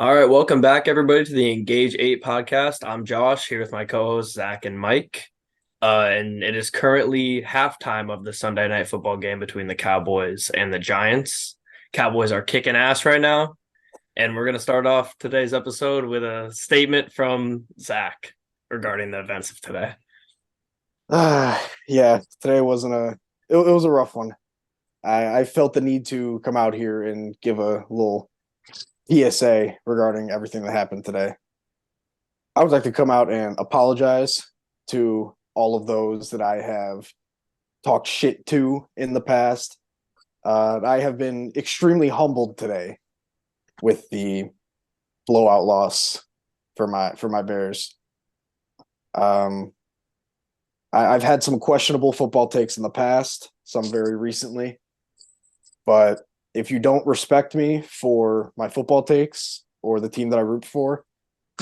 All right, welcome back, everybody, to the Engage 8 podcast. I'm Josh here with my co hosts, Zach and Mike. And it is currently halftime of the Sunday night football game between the Cowboys and the Giants. Cowboys are kicking ass right now. And we're going to start off today's episode with a statement from Zach regarding the events of today. Yeah, today wasn't it was a rough one. I felt the need to come out here and give a little PSA regarding everything that happened today. I would like to come out and apologize to all of those that I have talked shit to in the past. I have been extremely humbled today with the blowout loss for my Bears. I've had some questionable football takes in the past, some very recently. But if you don't respect me for my football takes or the team that I root for,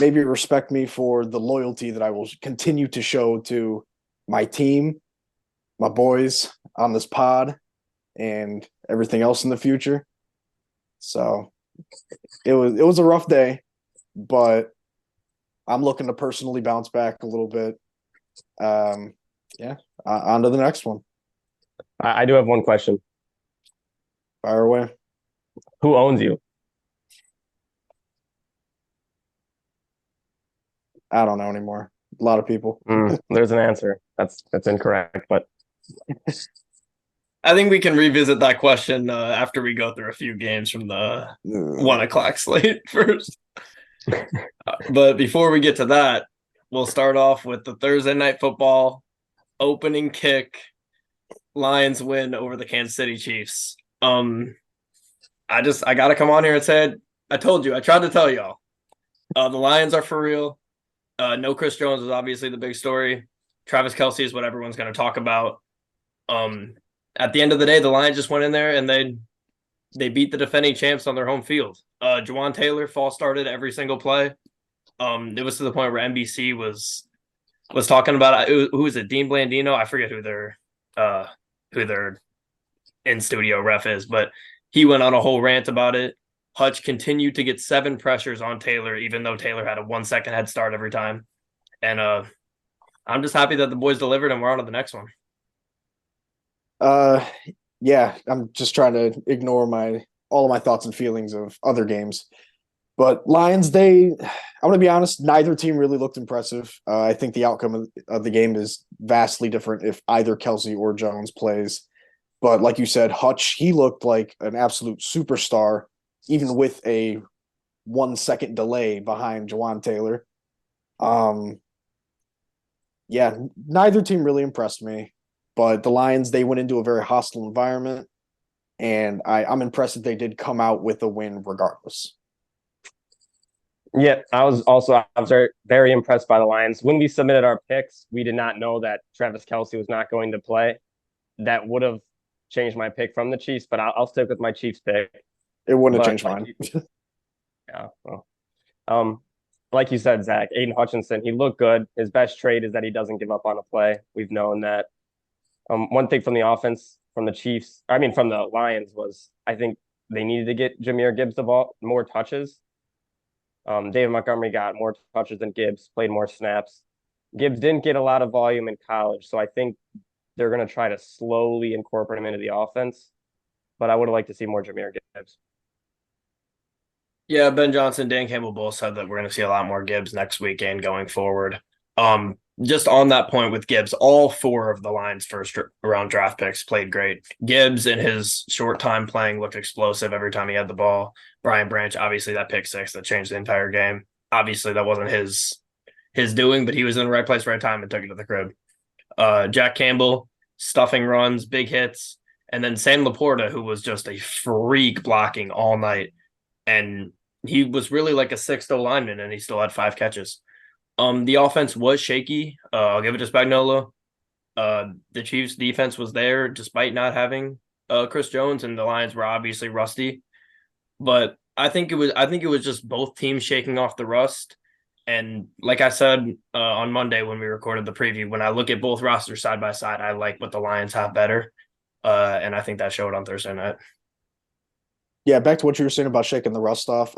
maybe respect me for the loyalty that I will continue to show to my team, my boys on this pod, and everything else in the future. So it was a rough day, but I'm looking to personally bounce back a little bit. On to the next one. I do have one question. Fire away. Who owns you? I don't know anymore. A lot of people. There's an answer. That's incorrect, but I think we can revisit that question after we go through a few games from the 1 o'clock slate first. But before we get to that, we'll start off with the Thursday night football opening kick. Lions win over the Kansas City Chiefs. I gotta come on here and say I told you. I tried to tell y'all. The Lions are for real. No Chris Jones is obviously the big story. Travis Kelce is what everyone's going to talk about. At the end of the day, the Lions just went in there and they beat the defending champs on their home field. Juwan Taylor false started every single play. It was to the point where NBC was talking about who is it? Dean Blandino. I forget who their in studio ref is, but he went on a whole rant about it. Hutch continued to get 7 pressures on Taylor, even though Taylor had a 1 second head start every time. And I'm just happy that the boys delivered and we're on to the next one. Yeah, I'm just trying to ignore all of my thoughts and feelings of other games. But Lions, I'm going to be honest, neither team really looked impressive. I think the outcome of the game is vastly different if either Kelce or Jones plays. But like you said, Hutch, he looked like an absolute superstar, even with a 1 second delay behind Juwan Taylor. Yeah, neither team really impressed me. But the Lions, they went into a very hostile environment. And I'm impressed that they did come out with a win regardless. Yeah, I was very, very impressed by the Lions. When we submitted our picks, we did not know that Travis Kelce was not going to play. That would have changed my pick from the Chiefs, but I'll stick with my Chiefs pick. It wouldn't have changed mine. Yeah. Well, like you said, Zach, Aiden Hutchinson, he looked good. His best trait is that he doesn't give up on a play. We've known that. One thing from the offense, from the Lions was I think they needed to get Jahmyr Gibbs the ball, more touches. David Montgomery got more touches than Gibbs, played more snaps. Gibbs didn't get a lot of volume in college, so I think they're going to try to slowly incorporate him into the offense. But I would have liked to see more Jahmyr Gibbs. Yeah, Ben Johnson, Dan Campbell both said that we're going to see a lot more Gibbs next week and going forward. Just on that point with Gibbs, all 4 of the Lions' first round draft picks played great. Gibbs, in his short time playing, looked explosive every time he had the ball. Brian Branch, obviously that pick 6 that changed the entire game. Obviously that wasn't his doing, but he was in the right place, right time, and took it to the crib. Jack Campbell, stuffing runs, big hits, and then Sam Laporta, who was just a freak blocking all night, and he was really like a 6th lineman, and he still had 5 catches. The offense was shaky. I'll give it to Spagnuolo. The Chiefs' defense was there despite not having Chris Jones, and the Lions were obviously rusty. But I think it was just both teams shaking off the rust. And like I said on Monday when we recorded the preview, when I look at both rosters side by side, I like what the Lions have better. And I think that showed on Thursday night. Yeah, back to what you were saying about shaking the rust off.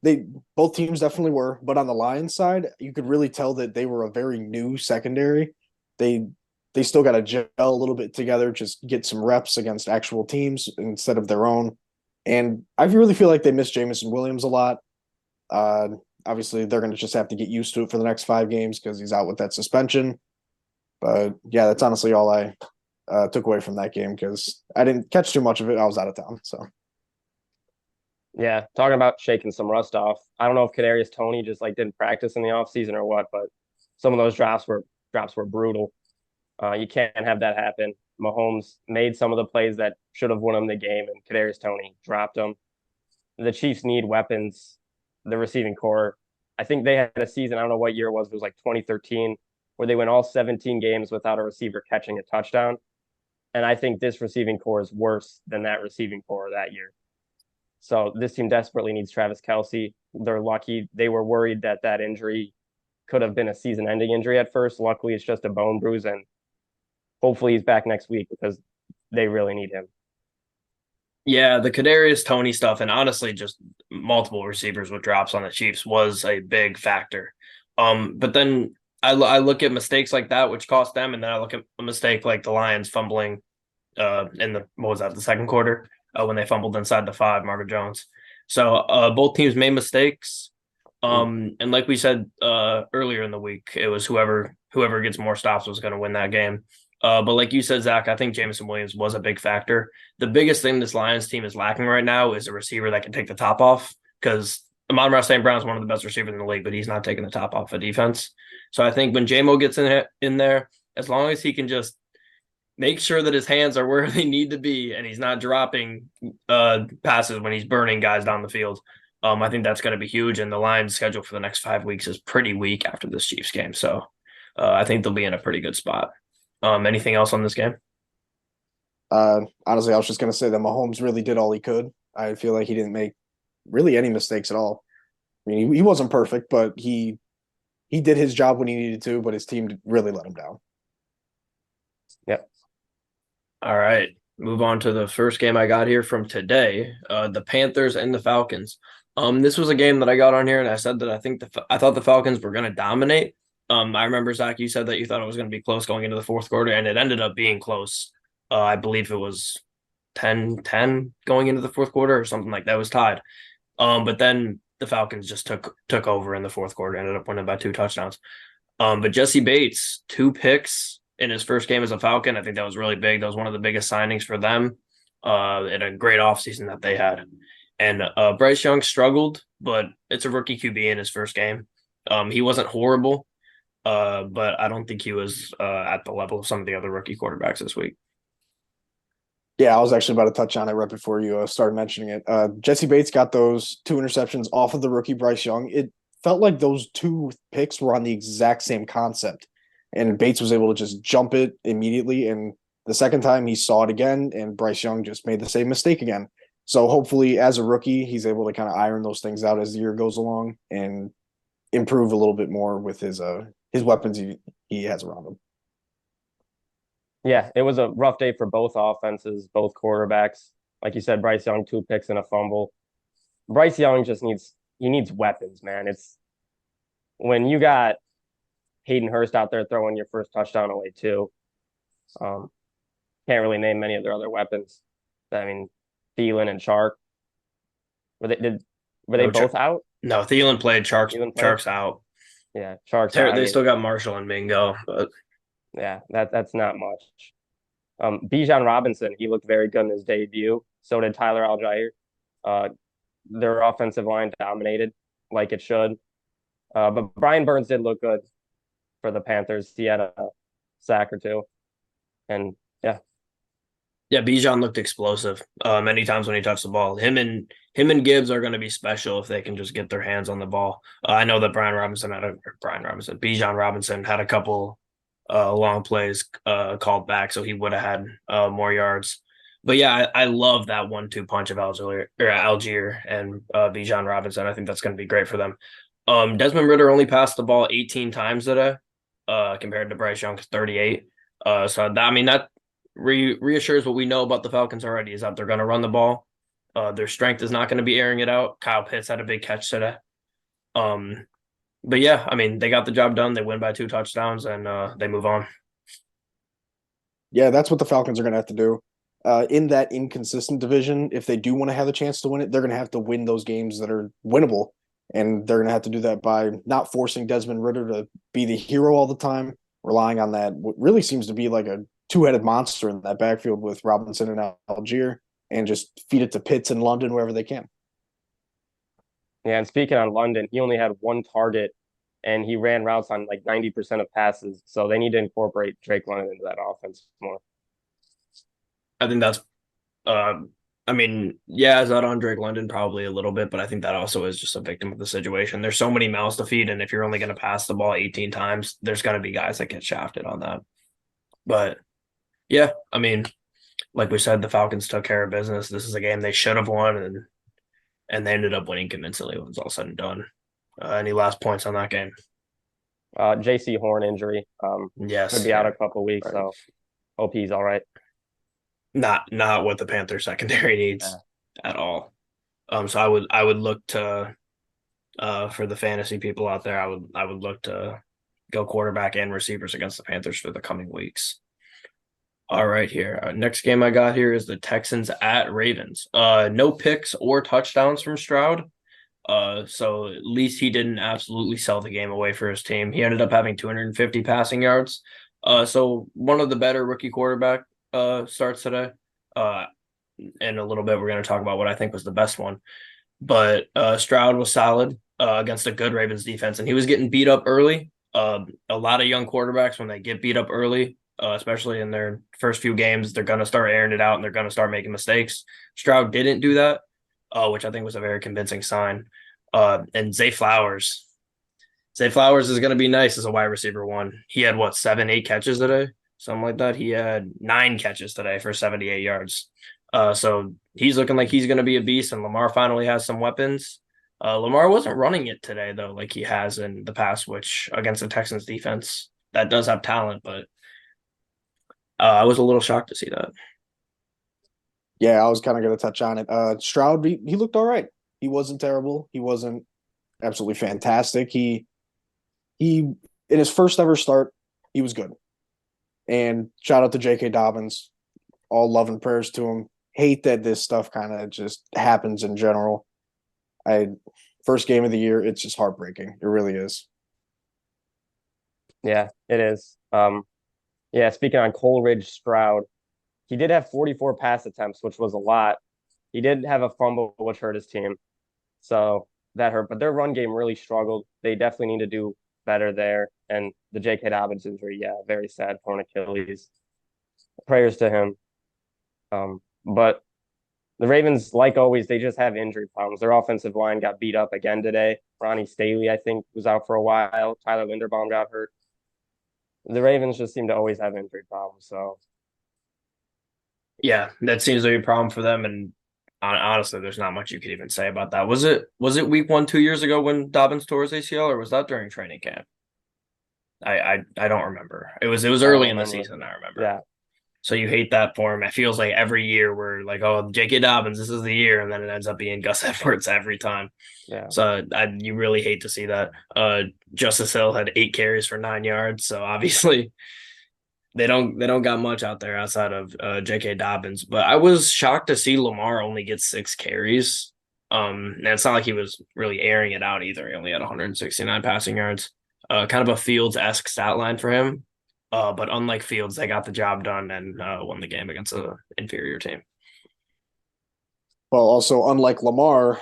they both teams definitely were, but on the Lions side, you could really tell that they were a very new secondary. They they still got to gel a little bit together, just get some reps against actual teams instead of their own. And I really feel like they miss Jamison Williams a lot. Uh, Obviously, they're going to just have to get used to it for the next 5 games because he's out with that suspension. But yeah, that's honestly all I took away from that game because I didn't catch too much of it. I was out of town, so. Yeah, talking about shaking some rust off. I don't know if Kadarius Toney just like didn't practice in the offseason or what, but some of those drops were brutal. You can't have that happen. Mahomes made some of the plays that should have won him the game, and Kadarius Toney dropped them. The Chiefs need weapons. The receiving core. I think they had a season. I don't know what year it was like 2013, where they went all 17 games without a receiver catching a touchdown. And I think this receiving core is worse than that receiving core that year. So this team desperately needs Travis Kelce. They're lucky. They were worried that that injury could have been a season-ending injury at first. Luckily, it's just a bone bruise, and hopefully he's back next week because they really need him. Yeah, the Kadarius Toney stuff, and honestly, just multiple receivers with drops on the Chiefs was a big factor. But then I look at mistakes like that, which cost them, and then I look at a mistake like the Lions fumbling in the what was that, the second quarter, when they fumbled inside the 5, Marvin Jones. So both teams made mistakes. And like we said earlier in the week, it was whoever gets more stops was going to win that game. But like you said, Zach, I think Jameson Williams was a big factor. The biggest thing this Lions team is lacking right now is a receiver that can take the top off because Amon-Ra St. Brown is one of the best receivers in the league, but he's not taking the top off of defense. So I think when JMO gets in there, as long as he can just make sure that his hands are where they need to be and he's not dropping passes when he's burning guys down the field, I think that's going to be huge. And the Lions' schedule for the next 5 weeks is pretty weak after this Chiefs game. So I think they'll be in a pretty good spot. Anything else on this game? Honestly, I was just going to say that Mahomes really did all he could. I feel like he didn't make really any mistakes at all. I mean, he wasn't perfect, but he did his job when he needed to, but his team really let him down. Yep. All right. Move on to the first game I got here from today, the Panthers and the Falcons. This was a game that I got on here, and I said that I thought the Falcons were going to dominate. I remember, Zach, you said that you thought it was going to be close going into the fourth quarter, and it ended up being close. I believe it was 10-10 going into the fourth quarter or something like that. It was tied. But then the Falcons just took over in the fourth quarter, ended up winning by 2 touchdowns. But Jesse Bates, 2 picks in his first game as a Falcon. I think that was really big. That was one of the biggest signings for them in a great offseason that they had. And Bryce Young struggled, but it's a rookie QB in his first game. He wasn't horrible, but I don't think he was at the level of some of the other rookie quarterbacks this week. Yeah, I was actually about to touch on it right before you started mentioning it. Jesse Bates got those 2 interceptions off of the rookie Bryce Young. It felt like those 2 picks were on the exact same concept, and Bates was able to just jump it immediately. And the second time he saw it again, and Bryce Young just made the same mistake again. So hopefully, as a rookie, he's able to kind of iron those things out as the year goes along and improve a little bit more with his weapons he has around him. Yeah, it was a rough day for both offenses, both quarterbacks. Like you said, Bryce Young, 2 picks and a fumble. Bryce Young just needs weapons, man. It's when you got Hayden Hurst out there throwing your first touchdown away too. Can't really name many of their other weapons. I mean, Thielen and Chark. Were they both out? No, Thielen played. Chark's out. Yeah, Chark's out. They still got Marshall and Mingo, but yeah, that's not much. Bijan Robinson, he looked very good in his debut. So did Tyler Algier. Their offensive line dominated like it should. But Brian Burns did look good for the Panthers. He had a sack or 2. And yeah. Yeah, Bijan looked explosive many times when he touched the ball. Him and Gibbs are going to be special if they can just get their hands on the ball. I know that Bijan Robinson had a couple long plays called back, so he would have had more yards. But yeah, I love that 1-2 punch of Algier and Bijan Robinson. I think that's going to be great for them. Desmond Ridder only passed the ball 18 times today, compared to Bryce Young's 38. So that reassures what we know about the Falcons already, is that they're going to run the ball. Their strength is not going to be airing it out. Kyle Pitts had a big catch today. But yeah, I mean, they got the job done. They win by 2 touchdowns and they move on. Yeah, that's what the Falcons are going to have to do. In that inconsistent division, if they do want to have a chance to win it, they're going to have to win those games that are winnable. And they're going to have to do that by not forcing Desmond Ridder to be the hero all the time, relying on that what really seems to be like a two-headed monster in that backfield with Robinson and Algier, and just feed it to Pitts and London wherever they can. Yeah, and speaking on London, he only had 1 target and he ran routes on like 90% of passes. So they need to incorporate Drake London into that offense more. I think that's I mean, yeah, is that on Drake London? Probably a little bit, but I think that also is just a victim of the situation. There's so many mouths to feed, and if you're only going to pass the ball 18 times, there's going to be guys that get shafted on that. But yeah, I mean, like we said, the Falcons took care of business. This is a game they should have won, and they ended up winning convincingly when it was all said and done. Any last points on that game? JC Horn injury. Yes, Could be out a couple of weeks, right. so hope he's all right. Not what the Panthers secondary needs at all. So I would look to for the fantasy people out there, I would look to go quarterback and receivers against the Panthers for the coming weeks. All right, here. Next game I got here is the Texans at Ravens. No picks or touchdowns from Stroud. So at least he didn't absolutely sell the game away for his team. He ended up having 250 passing yards. So one of the better rookie quarterback starts today. In a little bit, we're going to talk about what I think was the best one. But Stroud was solid against a good Ravens defense, and he was getting beat up early. A lot of young quarterbacks, when they get beat up early, especially in their first few games, they're going to start airing it out and they're going to start making mistakes. Stroud didn't do that, which I think was a very convincing sign. And Zay Flowers is going to be nice as a wide receiver 1. He had, 7, 8 catches today? Something like that. He had 9 catches today for 78 yards. So he's looking like he's going to be a beast, and Lamar finally has some weapons. Lamar wasn't running it today, though, like he has in the past, which against the Texans defense, that does have talent, but I was a little shocked to see that. Yeah, I was kind of going to touch on it. Stroud, he looked all right. He wasn't terrible. He wasn't absolutely fantastic. He in his first ever start, he was good. And shout out to J.K. Dobbins. All love and prayers to him. Hate that this stuff kind of just happens in general. First game of the year, it's just heartbreaking. It really is. Yeah, it is. Yeah, speaking on Coleridge, Stroud, he did have 44 pass attempts, which was a lot. He did have a fumble, which hurt his team. So that hurt. But their run game really struggled. They definitely need to do better there. And the J.K. Dobbins injury, yeah, very sad, torn Achilles. Prayers to him. But the Ravens, like always, they just have injury problems. Their offensive line got beat up again today. Ronnie Staley, I think, was out for a while. Tyler Linderbaum got hurt. The Ravens just seem to always have injury problems. So, yeah, that seems to be a problem for them. And honestly, there's not much you could even say about that. Was it week 1 2 years ago when Dobbins tore his ACL, or was that during training camp? I don't remember. It was early in the season, I remember. Yeah. So you hate that for him. It feels like every year we're like, oh, J.K. Dobbins, this is the year, and then it ends up being Gus Edwards every time. Yeah. So you really hate to see that. Justice Hill had 8 carries for 9 yards. So obviously they don't got much out there outside of J.K. Dobbins. But I was shocked to see Lamar only get 6 carries. And it's not like he was really airing it out either. He only had 169 passing yards. Kind of a Fields-esque stat line for him. But unlike Fields, they got the job done and won the game against an inferior team. Well, also, unlike Lamar,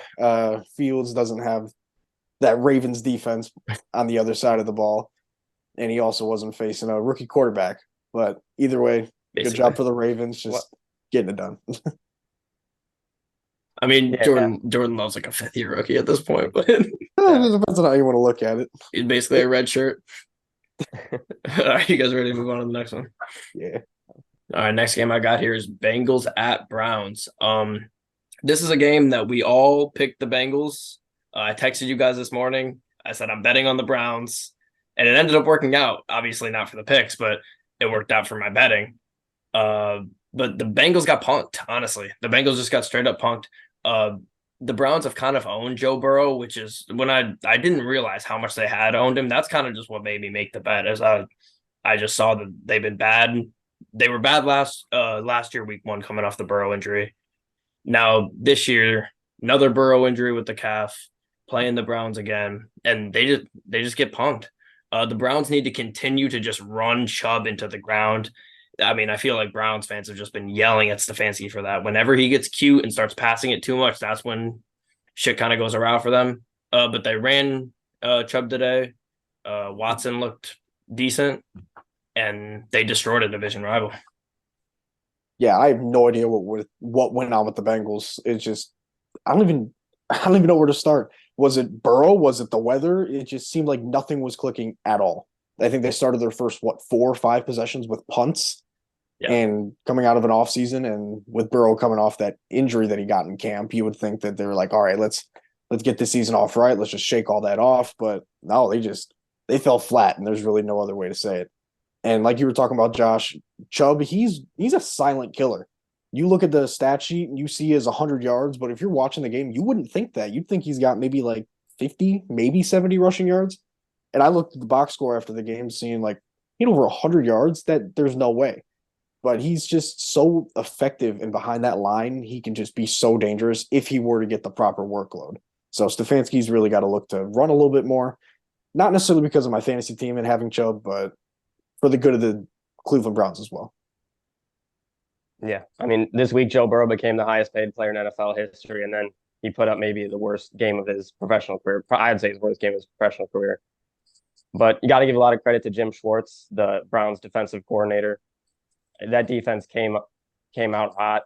Fields doesn't have that Ravens defense on the other side of the ball. And he also wasn't facing a rookie quarterback. But either way, Good job for the Ravens, just getting it done. I mean, yeah. Jordan Love's like a 5th-year rookie at this point, but it depends on how you want to look at it. He's basically a red shirt. All right, you guys ready to move on to the next one? Yeah. All right, next game I got here is Bengals at Browns. This is a game that we all picked the Bengals. I texted you guys this morning. I said I'm betting on the Browns, and it ended up working out. Obviously not for the picks, but it worked out for my betting. But the Bengals got punked, honestly. The Bengals just got straight up punked. The Browns have kind of owned Joe Burrow, which is when I didn't realize how much they had owned him. That's kind of just what made me make the bet. As I just saw that they've been bad. They were bad last year, week 1, coming off the Burrow injury. Now this year, another Burrow injury with the calf, playing the Browns again, and they just get punked. The Browns need to continue to just run Chubb into the ground. I mean, I feel like Browns fans have just been yelling at Stefanski for that. Whenever he gets cute and starts passing it too much, that's when shit kind of goes around for them. But they ran Chubb today. Watson looked decent, and they destroyed a division rival. Yeah, I have no idea what went on with the Bengals. It's just I don't even know where to start. Was it Burrow? Was it the weather? It just seemed like nothing was clicking at all. I think they started their first 4 or 5 possessions with punts, Yeah. and coming out of an offseason, and with Burrow coming off that injury that he got in camp, you would think that they're like, all right, let's get this season off right. Let's just shake all that off. But no, they fell flat, and there's really no other way to say it. And like you were talking about, Josh Chubb, he's a silent killer. You look at the stat sheet and you see his 100 yards, but if you're watching the game, you wouldn't think that. You'd think he's got maybe like 50, maybe 70 rushing yards. And I looked at the box score after the game, seeing like he had over 100 yards. That there's no way. But he's just so effective, and behind that line, he can just be so dangerous if he were to get the proper workload. So Stefanski's really got to look to run a little bit more, not necessarily because of my fantasy team and having Chubb, but for the good of the Cleveland Browns as well. Yeah. I mean, this week, Joe Burrow became the highest paid player in NFL history, and then he put up maybe the worst game of his professional career. I'd say his worst game of his professional career. But you got to give a lot of credit to Jim Schwartz, the Browns defensive coordinator. That defense came out hot.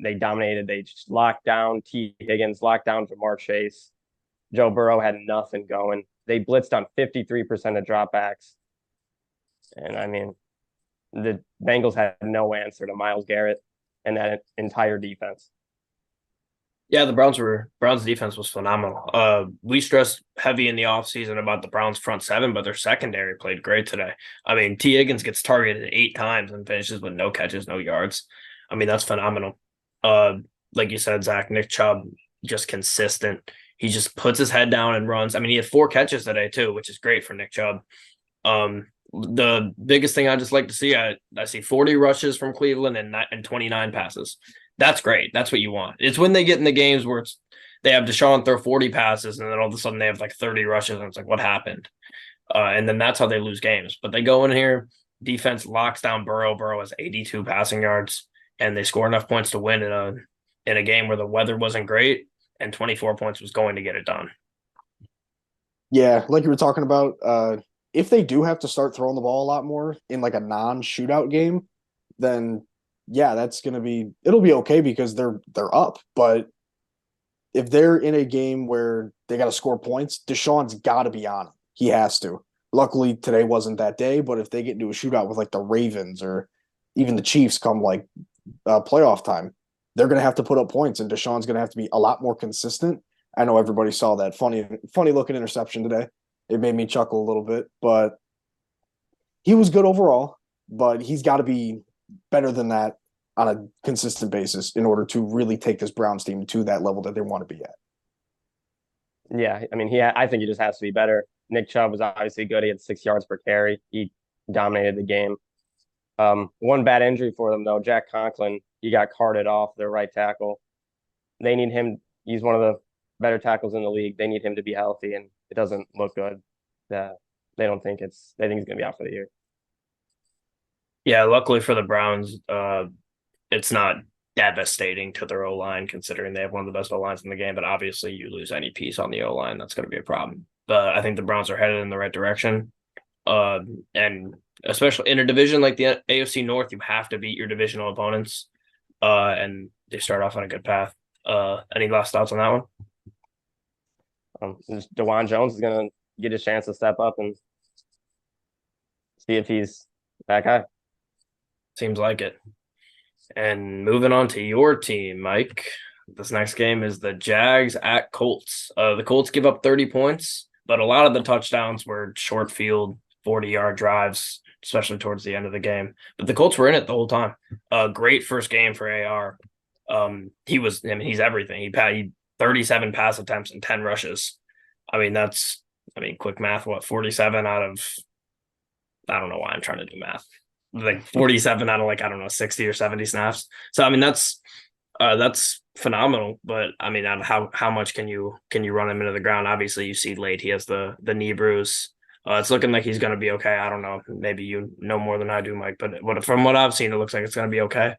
They dominated. They just locked down T. Higgins, locked down Jamar Chase. Joe Burrow had nothing going. They blitzed on 53% of dropbacks. And I mean, the Bengals had no answer to Myles Garrett and that entire defense. Yeah, the Browns defense was phenomenal. We stressed heavy in the offseason about the Browns front seven, but their secondary played great today. I mean, T. Higgins gets targeted 8 times and finishes with no catches, no yards. I mean, that's phenomenal. Like you said, Zach, Nick Chubb, just consistent. He just puts his head down and runs. I mean, he had 4 catches today too, which is great for Nick Chubb. The biggest thing I just like to see, I see 40 rushes from Cleveland and 29 passes. That's great. That's what you want. It's when they get in the games where they have Deshaun throw 40 passes and then all of a sudden they have like 30 rushes and it's like, what happened? And then that's how they lose games. But they go in here, defense locks down Burrow. Burrow has 82 passing yards, and they score enough points to win in a game where the weather wasn't great, and 24 points was going to get it done. Yeah, like you were talking about, if they do have to start throwing the ball a lot more in like a non-shootout game, then yeah, it'll be okay because they're up. But if they're in a game where they got to score points, Deshaun's got to be on it. He has to. Luckily, today wasn't that day, but if they get into a shootout with like the Ravens or even the Chiefs come like playoff time, they're going to have to put up points, and Deshaun's going to have to be a lot more consistent. I know everybody saw that funny looking interception today. It made me chuckle a little bit, but he was good overall, but he's got to be better than that on a consistent basis in order to really take this Browns team to that level that they want to be at. Yeah, I mean, I think he just has to be better. Nick Chubb was obviously good. He had 6 yards per carry. He dominated the game. One bad injury for them, though. Jack Conklin, he got carted off, their right tackle. They need him. He's one of the better tackles in the league. They need him to be healthy, and it doesn't look good. They think he's going to be out for the year. Yeah, luckily for the Browns, it's not devastating to their O-line, considering they have one of the best O-lines in the game. But obviously, you lose any piece on the O-line, that's going to be a problem. But I think the Browns are headed in the right direction. And especially in a division like the AFC North, you have to beat your divisional opponents. And they start off on a good path. Any last thoughts on that one? DeJuan Jones is going to get a chance to step up and see if he's that guy. Seems like it. And moving on to your team, Mike. This next game is the Jags at Colts. The Colts give up 30 points, but a lot of the touchdowns were short field, 40-yard drives, especially towards the end of the game. But the Colts were in it the whole time. Great first game for AR. I mean, he's everything. He 37 pass attempts and 10 rushes. I mean, quick math, what, 47 out of, I don't know why I'm trying to do math. Like 47 out of like, I don't know, 60 or 70 snaps. So I mean, that's phenomenal. But I mean, how much can you run him into the ground? Obviously, you see late he has the knee bruise. It's looking like he's going to be okay. I don't know. Maybe you know more than I do, Mike. But from what I've seen, it looks like it's going to be okay.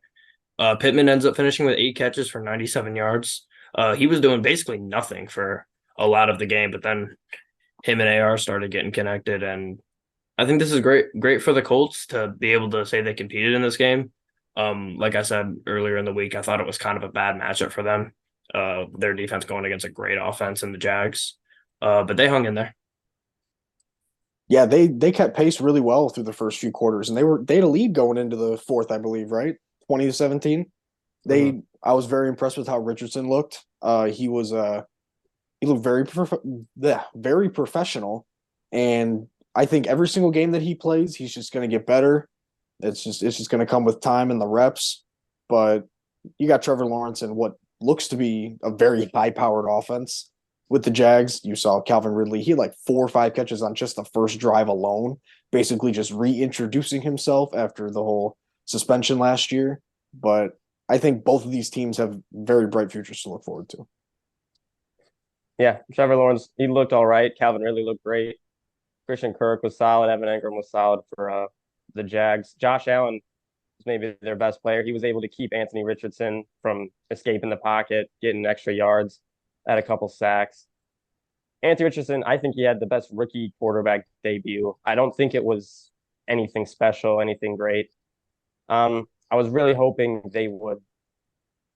Pittman ends up finishing with 8 catches for 97 yards. He was doing basically nothing for a lot of the game, but then him and AR started getting connected, and I think this is great for the Colts to be able to say they competed in this game. Like I said earlier in the week, I thought it was kind of a bad matchup for them. Their defense going against a great offense in the Jags, but they hung in there. Yeah, they kept pace really well through the first few quarters, and they had a lead going into the fourth, I believe, right? 20-17. Mm-hmm. I was very impressed with how Richardson looked. He looked very professional, and I think every single game that he plays, he's just going to get better. It's just going to come with time and the reps. But you got Trevor Lawrence and what looks to be a very high powered offense with the Jags. You saw Calvin Ridley. He had like 4 or 5 catches on just the first drive alone, basically just reintroducing himself after the whole suspension last year. But I think both of these teams have very bright futures to look forward to. Yeah, Trevor Lawrence, he looked all right. Calvin really looked great. Christian Kirk was solid. Evan Engram was solid for the Jags. Josh Allen was maybe their best player. He was able to keep Anthony Richardson from escaping the pocket, getting extra yards, had a couple sacks. Anthony Richardson, I think he had the best rookie quarterback debut. I don't think it was anything special, anything great. I was really hoping they would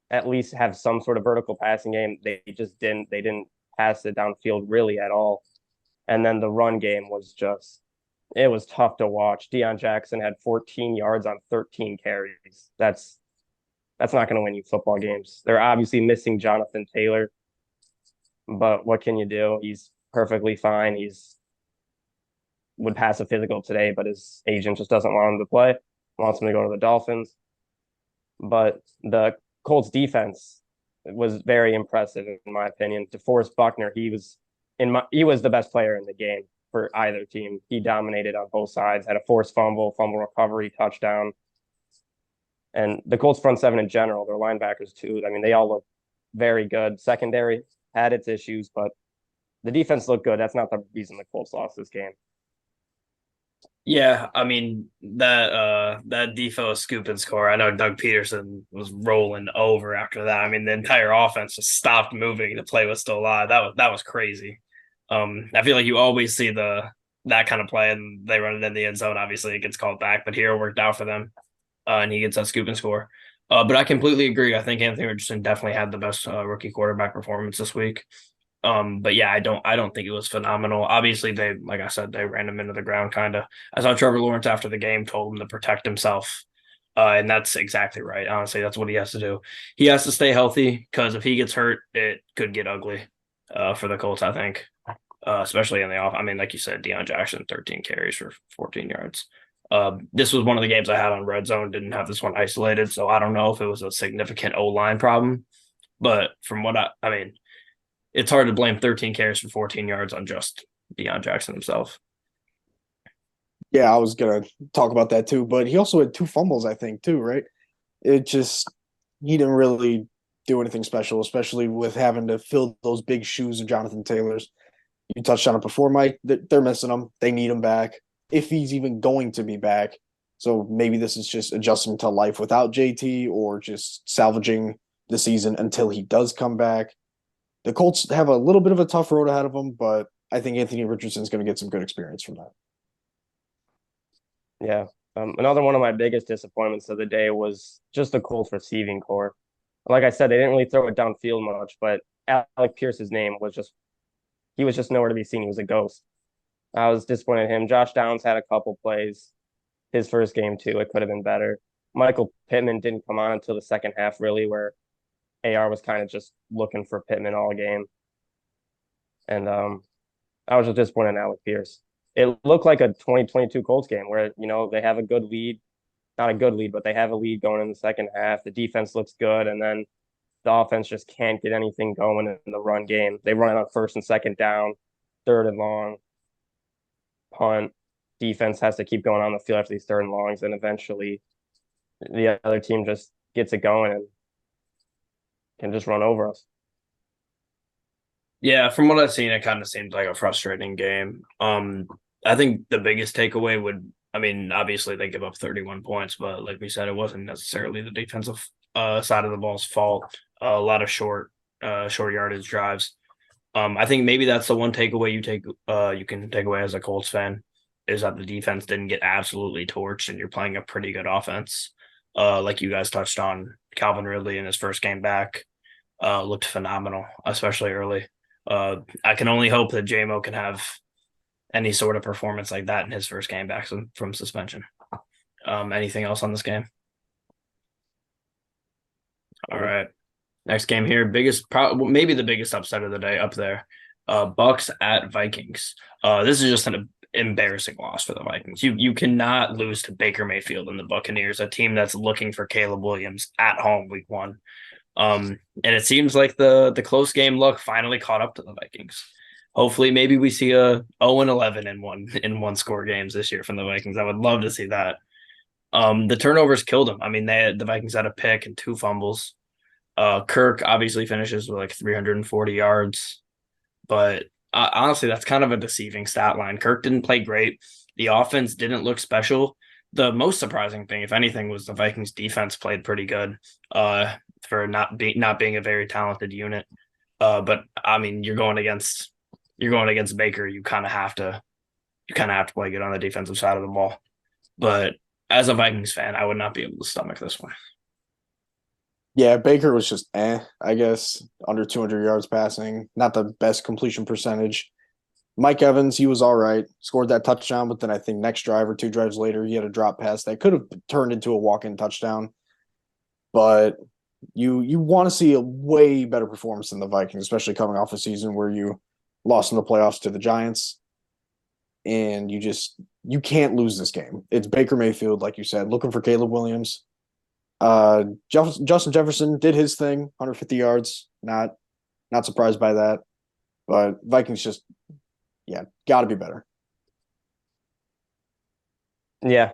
at least have some sort of vertical passing game. They just didn't. They didn't pass it downfield really at all. And then the run game was just, it was tough to watch. Deion Jackson had 14 yards on 13 carries. That's not going to win you football games. They're obviously missing Jonathan Taylor, but what can you do? He's perfectly fine. He's would pass a physical today, but his agent just doesn't want him to play. Wants him to go to the Dolphins. But the Colts defense was very impressive in my opinion. DeForest Buckner, he was the best player in the game for either team. He dominated on both sides, had a forced fumble, fumble recovery, touchdown. And the Colts front seven in general, their linebackers too. I mean, they all look very good. Secondary had its issues, but the defense looked good. That's not the reason the Colts lost this game. Yeah, I mean that Defo scoop and score. I know Doug Peterson was rolling over after that. I mean the entire offense just stopped moving. The play was still alive. That was crazy. I feel like you always see that kind of play and they run it in the end zone. Obviously, it gets called back, but here it worked out for them, and he gets that scoop and score. But I completely agree. I think Anthony Richardson definitely had the best rookie quarterback performance this week. But yeah, I don't think it was phenomenal. Obviously, they, like I said, they ran him into the ground kind of. I saw Trevor Lawrence after the game told him to protect himself. And that's exactly right. Honestly, that's what he has to do. He has to stay healthy because if he gets hurt, it could get ugly for the Colts, I think. Especially in the off. I mean, like you said, Deion Jackson, 13 carries for 14 yards. This was one of the games I had on Red Zone, didn't have this one isolated. So I don't know if it was a significant O line problem. But from what I mean, it's hard to blame 13 carries for 14 yards on just Deion Jackson himself. Yeah, I was gonna talk about that too, but he also had 2 fumbles, I think, too, right? It just he didn't really do anything special, especially with having to fill those big shoes of Jonathan Taylor's. You touched on it before, Mike. They're missing him. They need him back if he's even going to be back. So maybe this is just adjusting to life without JT or just salvaging the season until he does come back. The Colts have a little bit of a tough road ahead of them, but I think Anthony Richardson is going to get some good experience from that. Yeah. Another one of my biggest disappointments of the day was just the Colts receiving core. Like I said, they didn't really throw it downfield much, but Alec Pierce's name was just he was just nowhere to be seen. He was a ghost. I was disappointed in him. Josh Downs had a couple plays. His first game too. It could have been better. Michael Pittman didn't come on until the second half, really, where AR was kind of just looking for Pittman all game. And I was just disappointed in Alec Pierce. It looked like a 2022 Colts game where, they have a good lead, not a good lead, but they have a lead going in the second half. The defense looks good. And then the offense just can't get anything going in the run game. They run it on first and second down, third and long, punt. Defense has to keep going on the field after these third and longs, and eventually the other team just gets it going and can just run over us. Yeah, from what I've seen, it kind of seemed like a frustrating game. I think the biggest takeaway would, I mean, obviously they give up 31 points, but like we said, it wasn't necessarily the defensive side of the ball's fault. A lot of short yardage drives. I think maybe that's the one takeaway you can take away as a Colts fan is that the defense didn't get absolutely torched, and you're playing a pretty good offense. Like you guys touched on, Calvin Ridley in his first game back looked phenomenal, especially early. I can only hope that JMO can have any sort of performance like that in his first game back from suspension. Anything else on this game? All right. Next game here, maybe the biggest upset of the day up there. Bucs at Vikings. This is just an embarrassing loss for the Vikings. You cannot lose to Baker Mayfield and the Buccaneers, a team that's looking for Caleb Williams at home week 1. And it seems like the close game luck finally caught up to the Vikings. Hopefully, maybe we see a 0-11 in one score games this year from the Vikings. I would love to see that. The turnovers killed them. I mean, the Vikings had a pick and 2 fumbles. Kirk obviously finishes with like 340 yards, but honestly, that's kind of a deceiving stat line. Kirk didn't play great. The offense didn't look special. The most surprising thing, if anything, was the Vikings defense played pretty good for not being a very talented unit. But I mean, you're going against Baker. You kind of have to play good on the defensive side of the ball. But as a Vikings fan, I would not be able to stomach this one. Yeah, Baker was just I guess, under 200 yards passing. Not the best completion percentage. Mike Evans, he was all right. Scored that touchdown, but then I think next drive or 2 drives later, he had a drop pass that could have turned into a walk-in touchdown. But you want to see a way better performance than the Vikings, especially coming off a season where you lost in the playoffs to the Giants. And you can't lose this game. It's Baker Mayfield, like you said, looking for Caleb Williams. Justin Jefferson did his thing, 150 yards. Not surprised by that. But Vikings just, got to be better. Yeah.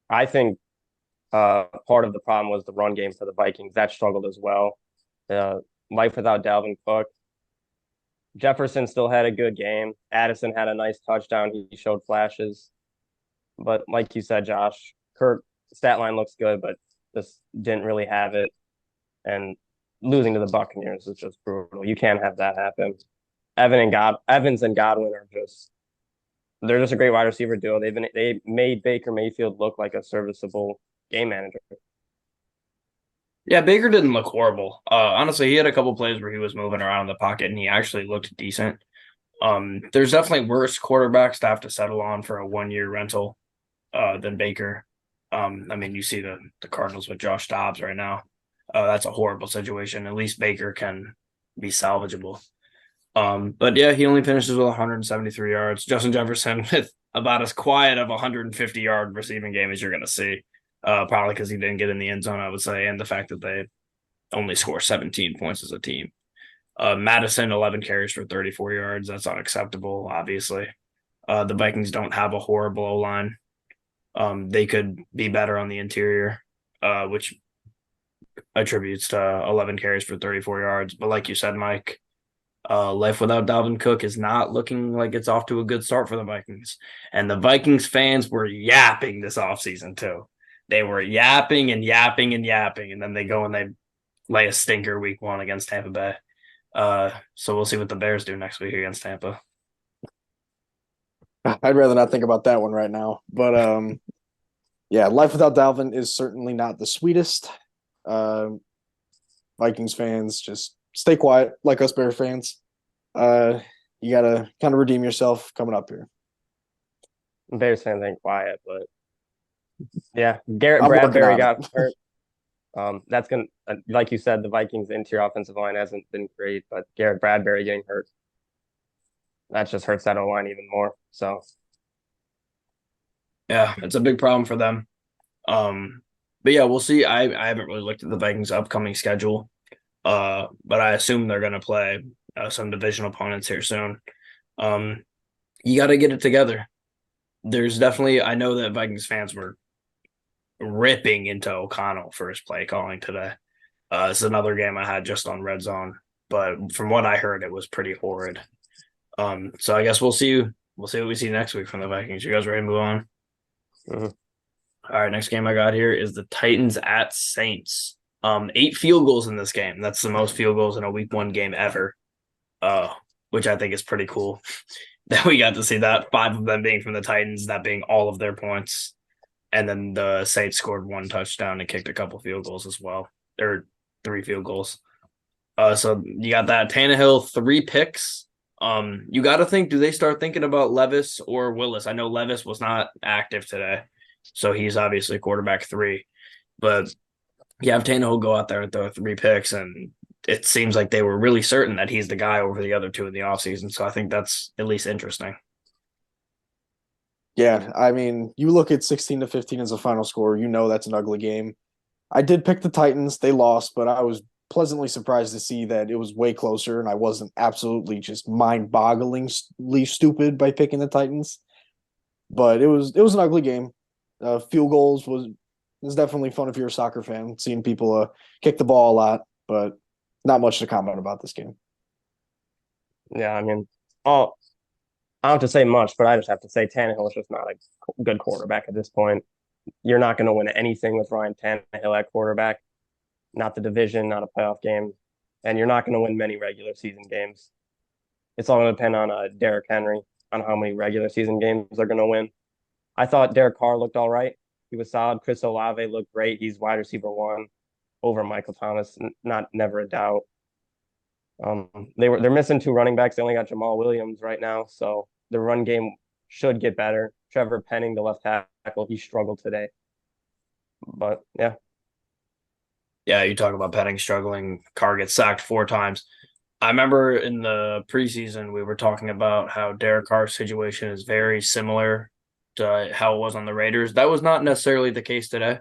I think part of the problem was the run game for the Vikings. That struggled as well. Life without Dalvin Cook. Jefferson still had a good game. Addison had a nice touchdown. He showed flashes. But like you said, Josh, Kirk stat line looks good, but just didn't really have it. And losing to the Buccaneers is just brutal. You can't have that happen. Evans and Godwin they're just a great wide receiver duo. They made Baker Mayfield look like a serviceable game manager. Yeah, Baker didn't look horrible. Honestly, he had a couple plays where he was moving around in the pocket and he actually looked decent. There's definitely worse quarterbacks to have to settle on for a 1-year rental than Baker. I mean, you see the Cardinals with Josh Dobbs right now. That's a horrible situation. At least Baker can be salvageable. But yeah, he only finishes with 173 yards. Justin Jefferson with about as quiet of a 150-yard receiving game as you're going to see. Probably because he didn't get in the end zone, I would say, and the fact that they only score 17 points as a team. Madison, 11 carries for 34 yards. That's unacceptable, obviously. The Vikings don't have a horrible O-line. They could be better on the interior, which attributes to 11 carries for 34 yards. But like you said, Mike, life without Dalvin Cook is not looking like it's off to a good start for the Vikings. And the Vikings fans were yapping this offseason too. They were yapping and yapping and yapping, and then they go and they lay a stinker week 1 against Tampa Bay. So we'll see what the Bears do next week against Tampa. I'd rather not think about that one right now. But life without Dalvin is certainly not the sweetest. Vikings fans, just stay quiet, like us Bear fans. You gotta kind of redeem yourself coming up here. Bears fans ain't quiet, but yeah, Garrett I'm working Bradbury on got it. hurt. That's gonna, like you said, the Vikings' interior offensive line hasn't been great, but Garrett Bradbury getting hurt, that just hurts that O-line even more. So Yeah, it's a big problem for them. But yeah, we'll see. I haven't really looked at the Vikings' upcoming schedule But I assume they're going to play some division opponents here soon. You got to get it together. There's definitely, I know that Vikings fans were ripping into O'Connell for his play calling today. It's another game I had just on Red Zone, but from what I heard, it was pretty horrid. So I guess we'll see. We'll see what we see next week from the Vikings. You guys ready to move on? Mhm. All right, next game I got here is the Titans at Saints. 8 field goals in this game. That's the most field goals in a week 1 game ever. Which I think is pretty cool that we got to see that. 5 of them being from the Titans, that being all of their points. And then the Saints scored 1 touchdown and kicked a couple field goals as well. Or 3 field goals. So you got that. Tannehill, 3 picks. You got to think, do they start thinking about Levis or Willis? I know Levis was not active today, so he's obviously quarterback 3. But you have Tannehill go out there and throw 3 picks, and it seems like they were really certain that he's the guy over the other 2 in the offseason. So I think that's at least interesting. Yeah, I mean, you look at 16-15 as a final score, you know that's an ugly game. I did pick the Titans. They lost, but I was pleasantly surprised to see that it was way closer, and I wasn't absolutely just mind-bogglingly stupid by picking the Titans. But it was an ugly game. Field goals was definitely fun if you're a soccer fan, seeing people kick the ball a lot, but not much to comment about this game. Yeah, I mean, I don't have to say much, but I just have to say Tannehill is just not a good quarterback at this point. You're not going to win anything with Ryan Tannehill at quarterback, not the division, not a playoff game, and you're not going to win many regular season games. It's all going to depend on Derrick Henry, on how many regular season games they're going to win. I thought Derek Carr looked all right. He was solid. Chris Olave looked great. He's wide receiver 1 over Michael Thomas, never a doubt. They're missing 2 running backs. They only got Jamal Williams right now, so the run game should get better. Trevor Penning, the left tackle, he struggled today. But yeah. Yeah, you talk about Penning struggling. Carr gets sacked 4 times. I remember in the preseason we were talking about how Derek Carr's situation is very similar to how it was on the Raiders. That was not necessarily the case today.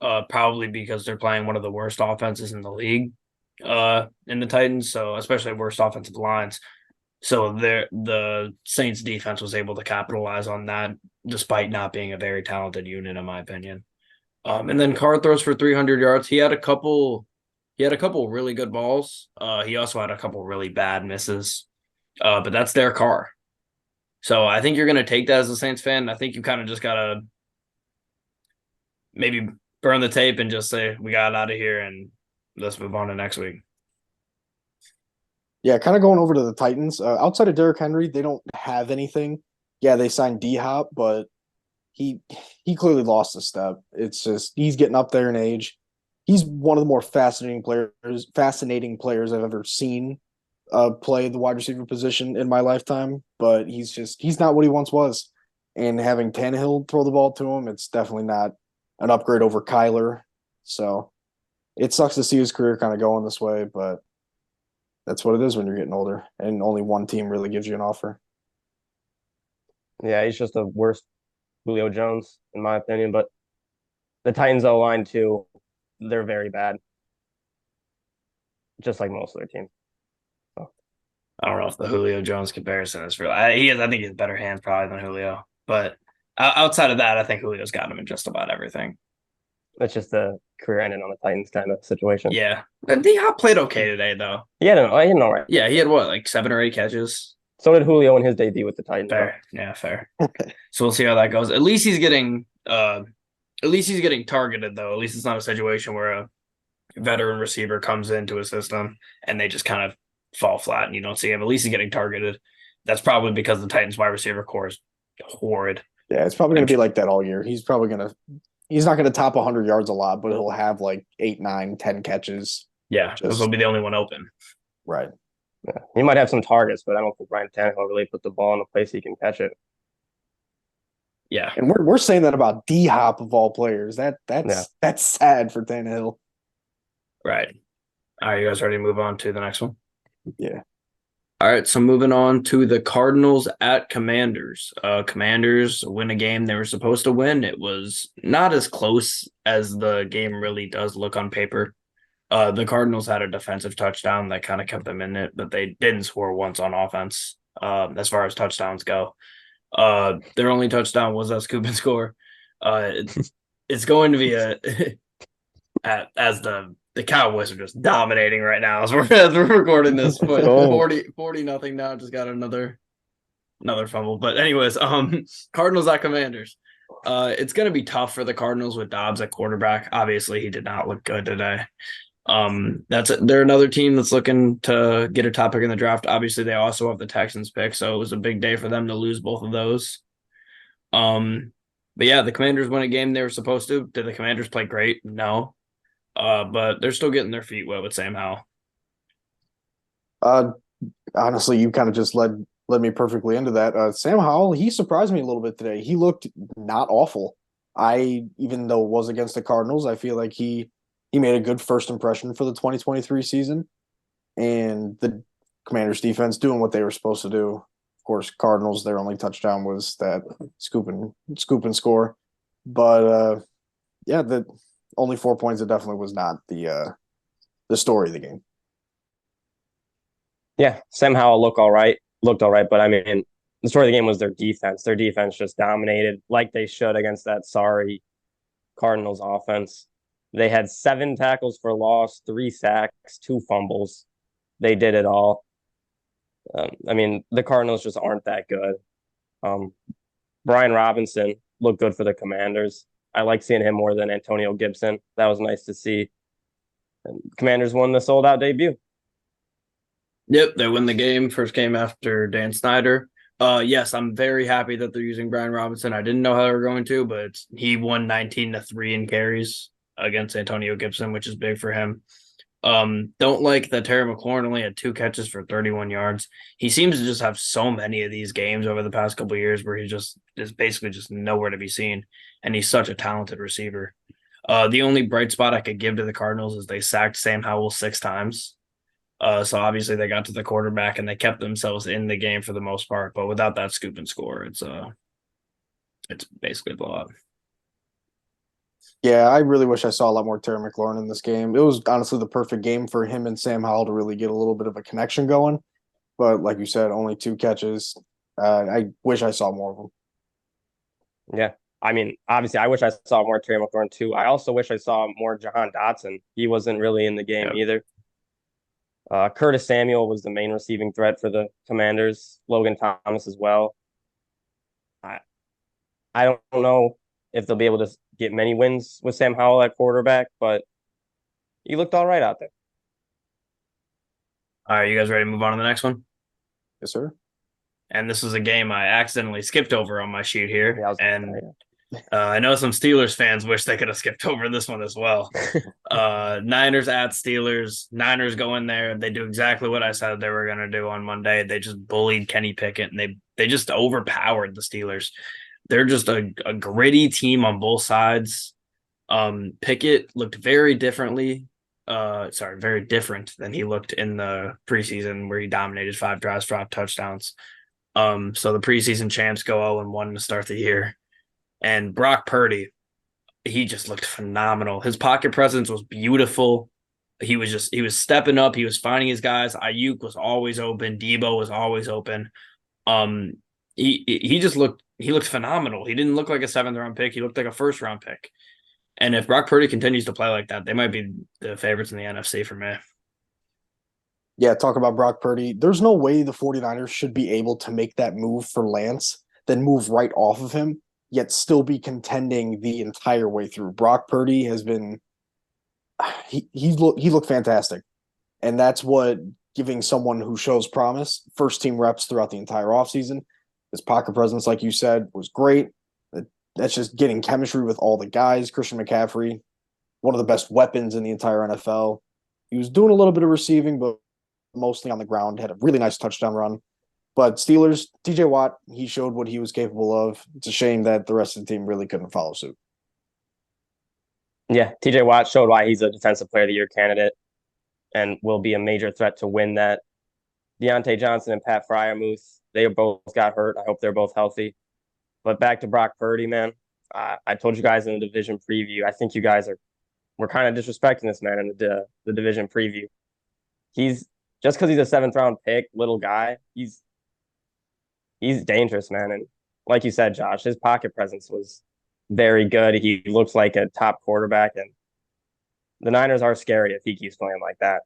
Probably because they're playing one of the worst offenses in the league in the Titans, so especially worst offensive lines. So the Saints defense was able to capitalize on that despite not being a very talented unit, in my opinion. And then Carr throws for 300 yards. He had a couple really good balls. He also had a couple really bad misses. But that's their Carr. So I think you're going to take that as a Saints fan. I think you kind of just got to maybe burn the tape and just say, we got out of here and let's move on to next week. Yeah, kind of going over to the Titans. Outside of Derrick Henry, they don't have anything. Yeah, they signed D Hop, but he clearly lost a step. It's just he's getting up there in age. He's one of the more fascinating players I've ever seen play the wide receiver position in my lifetime. But he's not what he once was. And having Tannehill throw the ball to him, it's definitely not an upgrade over Kyler. So it sucks to see his career kind of going this way, but that's what it is when you're getting older, and only one team really gives you an offer. Yeah, he's just the worst Julio Jones, in my opinion. But the Titans O-line, too, they're very bad, just like most of their team. So. I don't know if the Julio Jones comparison is real. I think he has better hands probably than Julio. But outside of that, I think Julio's got him in just about everything. That's just the career ending on the Titans kind of situation. Yeah. D-Hop played okay today, though. He had all right. Yeah, he had what, like 7 or 8 catches? So did Julio in his debut with the Titans. Fair. Though. Yeah, fair. So we'll see how that goes. At least he's getting targeted, though. At least it's not a situation where a veteran receiver comes into a system and they just kind of fall flat and you don't see him. At least he's getting targeted. That's probably because the Titans wide receiver core is horrid. Yeah, it's probably going to be like that all year. He's not going to top 100 yards a lot, but he'll have like 8, 9, 10 catches. Yeah, because he'll be the only one open. Right. Yeah. He might have some targets, but I don't think Ryan Tannehill really put the ball in a place he can catch it. Yeah. And we're saying that about D-Hop of all players. That's sad for Tannehill. Right. All right, you guys ready to move on to the next one? Yeah. All right, so moving on to the Cardinals at Commanders. Commanders win a game they were supposed to win. It was not as close as the game really does look on paper. The Cardinals had a defensive touchdown that kind of kept them in it, but they didn't score once on offense. As far as touchdowns go, their only touchdown was that scoop and score. It's going to be as the Cowboys are just dominating right now as we're recording this, but Oh. 40 nothing now. Just got another fumble. But anyways, Cardinals at Commanders. It's gonna be tough for the Cardinals with Dobbs at quarterback. Obviously, he did not look good today. They're another team that's looking to get a top pick in the draft. Obviously, they also have the Texans pick, so it was a big day for them to lose both of those. But yeah, the Commanders won a game they were supposed to. Did the Commanders play great? No. But they're still getting their feet wet with Sam Howell. Honestly, you kind of just led me perfectly into that. Sam Howell, he surprised me a little bit today. He looked not awful. Even though it was against the Cardinals, I feel like he made a good first impression for the 2023 season, and the Commanders defense doing what they were supposed to do. Of course, Cardinals, their only touchdown was that scoop and score. But yeah, the only 4 points. It definitely was not the story of the game. Yeah, Sam Howell looked all right, but I mean, the story of the game was their defense. Their defense just dominated like they should against that sorry Cardinals offense. They had 7 tackles for loss, 3 sacks, 2 fumbles. They did it all. I mean, the Cardinals just aren't that good. Brian Robinson looked good for the Commanders. I like seeing him more than Antonio Gibson. That was nice to see. And Commanders won the sold out debut. Yep, they win the game. First game after Dan Snyder. Yes, I'm very happy that they're using Brian Robinson. I didn't know how they were going to, but he won 19-3 in carries against Antonio Gibson, which is big for him. Don't like that Terry McLaurin only had 2 catches for 31 yards. He seems to just have so many of these games over the past couple of years where he just is basically just nowhere to be seen, and he's such a talented receiver. The only bright spot I could give to the Cardinals is they sacked Sam Howell 6 times. So obviously they got to the quarterback and they kept themselves in the game for the most part. But without that scoop and score, it's basically a blowout. Yeah, I really wish I saw a lot more Terry McLaurin in this game. It was honestly the perfect game for him and Sam Howell to really get a little bit of a connection going. But like you said, only 2 catches. I wish I saw more of them. Yeah. I mean, obviously, I wish I saw more Terry McLaurin too. I also wish I saw more Jahan Dotson. He wasn't really in the game either. Curtis Samuel was the main receiving threat for the Commanders. Logan Thomas as well. I don't know if they'll be able to get many wins with Sam Howell at quarterback, but he looked all right out there. All right, you guys ready to move on to the next one? Yes, sir. And this is a game I accidentally skipped over on my sheet here. Yeah, I know some Steelers fans wish they could have skipped over this one as well. Niners at Steelers. Niners go in there. They do exactly what I said they were going to do on Monday. They just bullied Kenny Pickett, and they just overpowered the Steelers. They're just a gritty team on both sides. Pickett looked very different than he looked in the preseason where he dominated 5 drives, 5 touchdowns. So the preseason champs go 0-1 to start the year. And Brock Purdy, he just looked phenomenal. His pocket presence was beautiful. He was stepping up. He was finding his guys. Ayuk was always open. Debo was always open. He looked phenomenal. He didn't look like a 7th-round pick. He looked like a 1st-round pick. And if Brock Purdy continues to play like that, they might be the favorites in the NFC for me. Yeah, talk about Brock Purdy. There's no way the 49ers should be able to make that move for Lance, then move right off of him, yet still be contending the entire way through. Brock Purdy has been he looked fantastic. And that's what giving someone who shows promise first team reps throughout the entire offseason. His pocket presence, like you said, was great. That's just getting chemistry with all the guys. Christian McCaffrey, one of the best weapons in the entire NFL. He was doing a little bit of receiving, but mostly on the ground. Had a really nice touchdown run. But Steelers, TJ Watt, he showed what he was capable of. It's a shame that the rest of the team really couldn't follow suit. Yeah, TJ Watt showed why he's a Defensive Player of the Year candidate and will be a major threat to win that. Deontay Johnson and Pat Freiermuth, they both got hurt. I hope they're both healthy. But back to Brock Purdy, man. I told you guys in the division preview, I think you guys are we're kind of disrespecting this man in the division preview. He's just because he's a 7th-round pick, little guy. He's dangerous, man. And like you said, Josh, his pocket presence was very good. He looks like a top quarterback, and the Niners are scary if he keeps playing like that.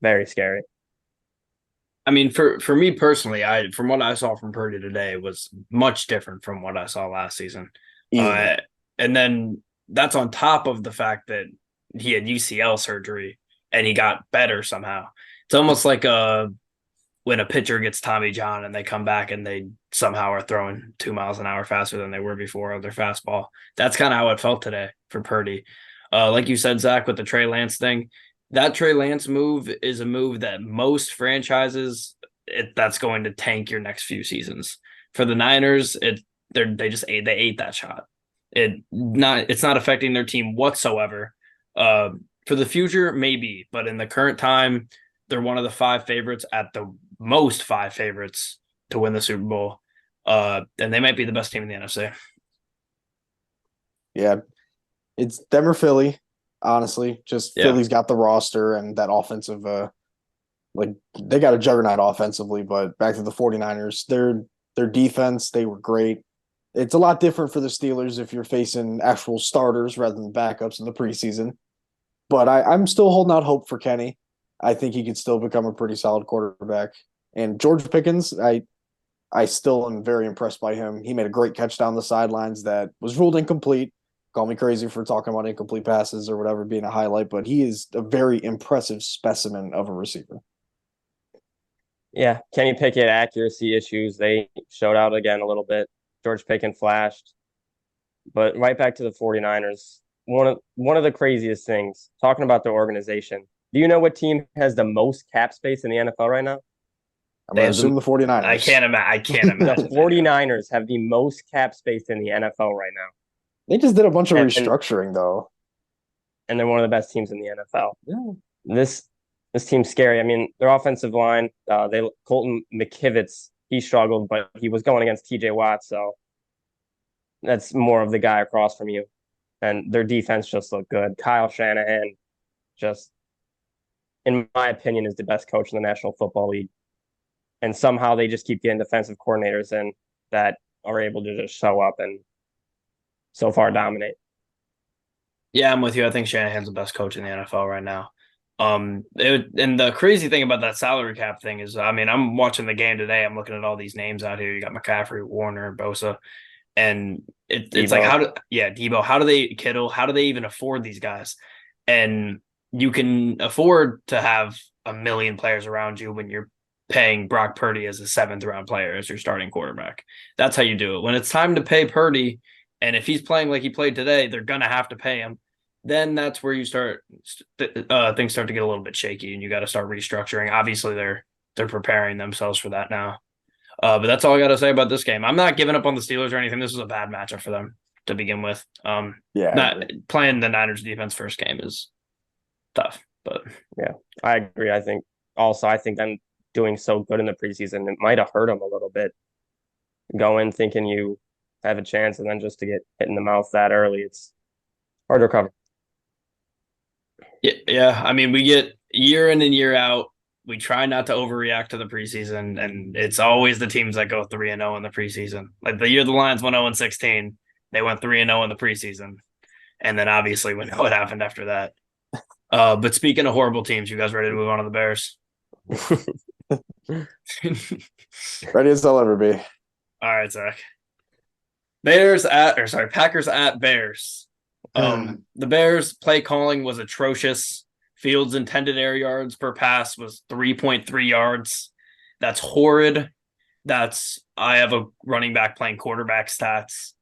Very scary. I mean, for me personally, from what I saw from Purdy today was much different from what I saw last season. Easily. And then that's on top of the fact that he had UCL surgery and he got better somehow. It's almost like when a pitcher gets Tommy John and they come back and they somehow are throwing 2 miles an hour faster than they were before on their fastball. That's kind of how it felt today for Purdy. Like you said, Zach, with the Trey Lance thing, that Trey Lance move is a move that most franchises that's going to tank your next few seasons. For the Niners, they ate that shot. It's not affecting their team whatsoever. For the future, maybe, but in the current time, they're one of the 5 favorites, at the most 5 favorites to win the Super Bowl. And they might be the best team in the NFC. Yeah. It's Denver, Philly, honestly. Just Philly's got the roster and that offensive like they got a juggernaut offensively, but back to the 49ers, their defense, they were great. It's a lot different for the Steelers if you're facing actual starters rather than backups in the preseason. But I'm still holding out hope for Kenny. I think he could still become a pretty solid quarterback. And George Pickens, I still am very impressed by him. He made a great catch down the sidelines that was ruled incomplete. Call me crazy for talking about incomplete passes or whatever being a highlight, but he is a very impressive specimen of a receiver. Yeah, Kenny Pickett accuracy issues, they showed out again a little bit. George Pickens flashed. But right back to the 49ers, one of the craziest things, talking about the organization. Do you know what team has the most cap space in the NFL right now? I'm going to assume the 49ers. I can't imagine. The 49ers have the most cap space in the NFL right now. They just did a bunch of restructuring, though. And they're one of the best teams in the NFL. Yeah. This team's scary. I mean, their offensive line, Colton McKivitz, he struggled, but he was going against TJ Watt, so that's more of the guy across from you. And their defense just looked good. Kyle Shanahan, just, in my opinion, is the best coach in the National Football League. And somehow they just keep getting defensive coordinators in that are able to just show up and so far dominate. Yeah, I'm with you. I think Shanahan's the best coach in the NFL right now. And the crazy thing about that salary cap thing is, I mean, I'm watching the game today. I'm looking at all these names out here. You got McCaffrey, Warner, Bosa, and it's like, Debo, Kittle, how do they even afford these guys? And you can afford to have a million players around you when you're paying Brock Purdy as a 7th-round player as your starting quarterback. That's how you do it. When it's time to pay Purdy, and if he's playing like he played today, they're going to have to pay him. Then that's where you start things start to get a little bit shaky, and you got to start restructuring. Obviously, they're preparing themselves for that now. But that's all I got to say about this game. I'm not giving up on the Steelers or anything. This was a bad matchup for them to begin with. Not playing the Niners defense first game is tough, but yeah, I agree. I think them doing so good in the preseason, it might have hurt them a little bit. Go in thinking you have a chance, and then just to get hit in the mouth that early, it's hard to recover. Yeah. I mean, we get year in and year out. We try not to overreact to the preseason, and it's always the teams that go 3-0 in the preseason. Like the year the Lions went 0-16, they went 3-0 in the preseason, and then obviously we know what happened after that. But speaking of horrible teams, you guys ready to move on to the Bears? Ready as I'll ever be. All right, Zach. Packers at Bears. The Bears play calling was atrocious. Fields' intended air yards per pass was 3.3 yards. That's horrid. I have a running back playing quarterback stats.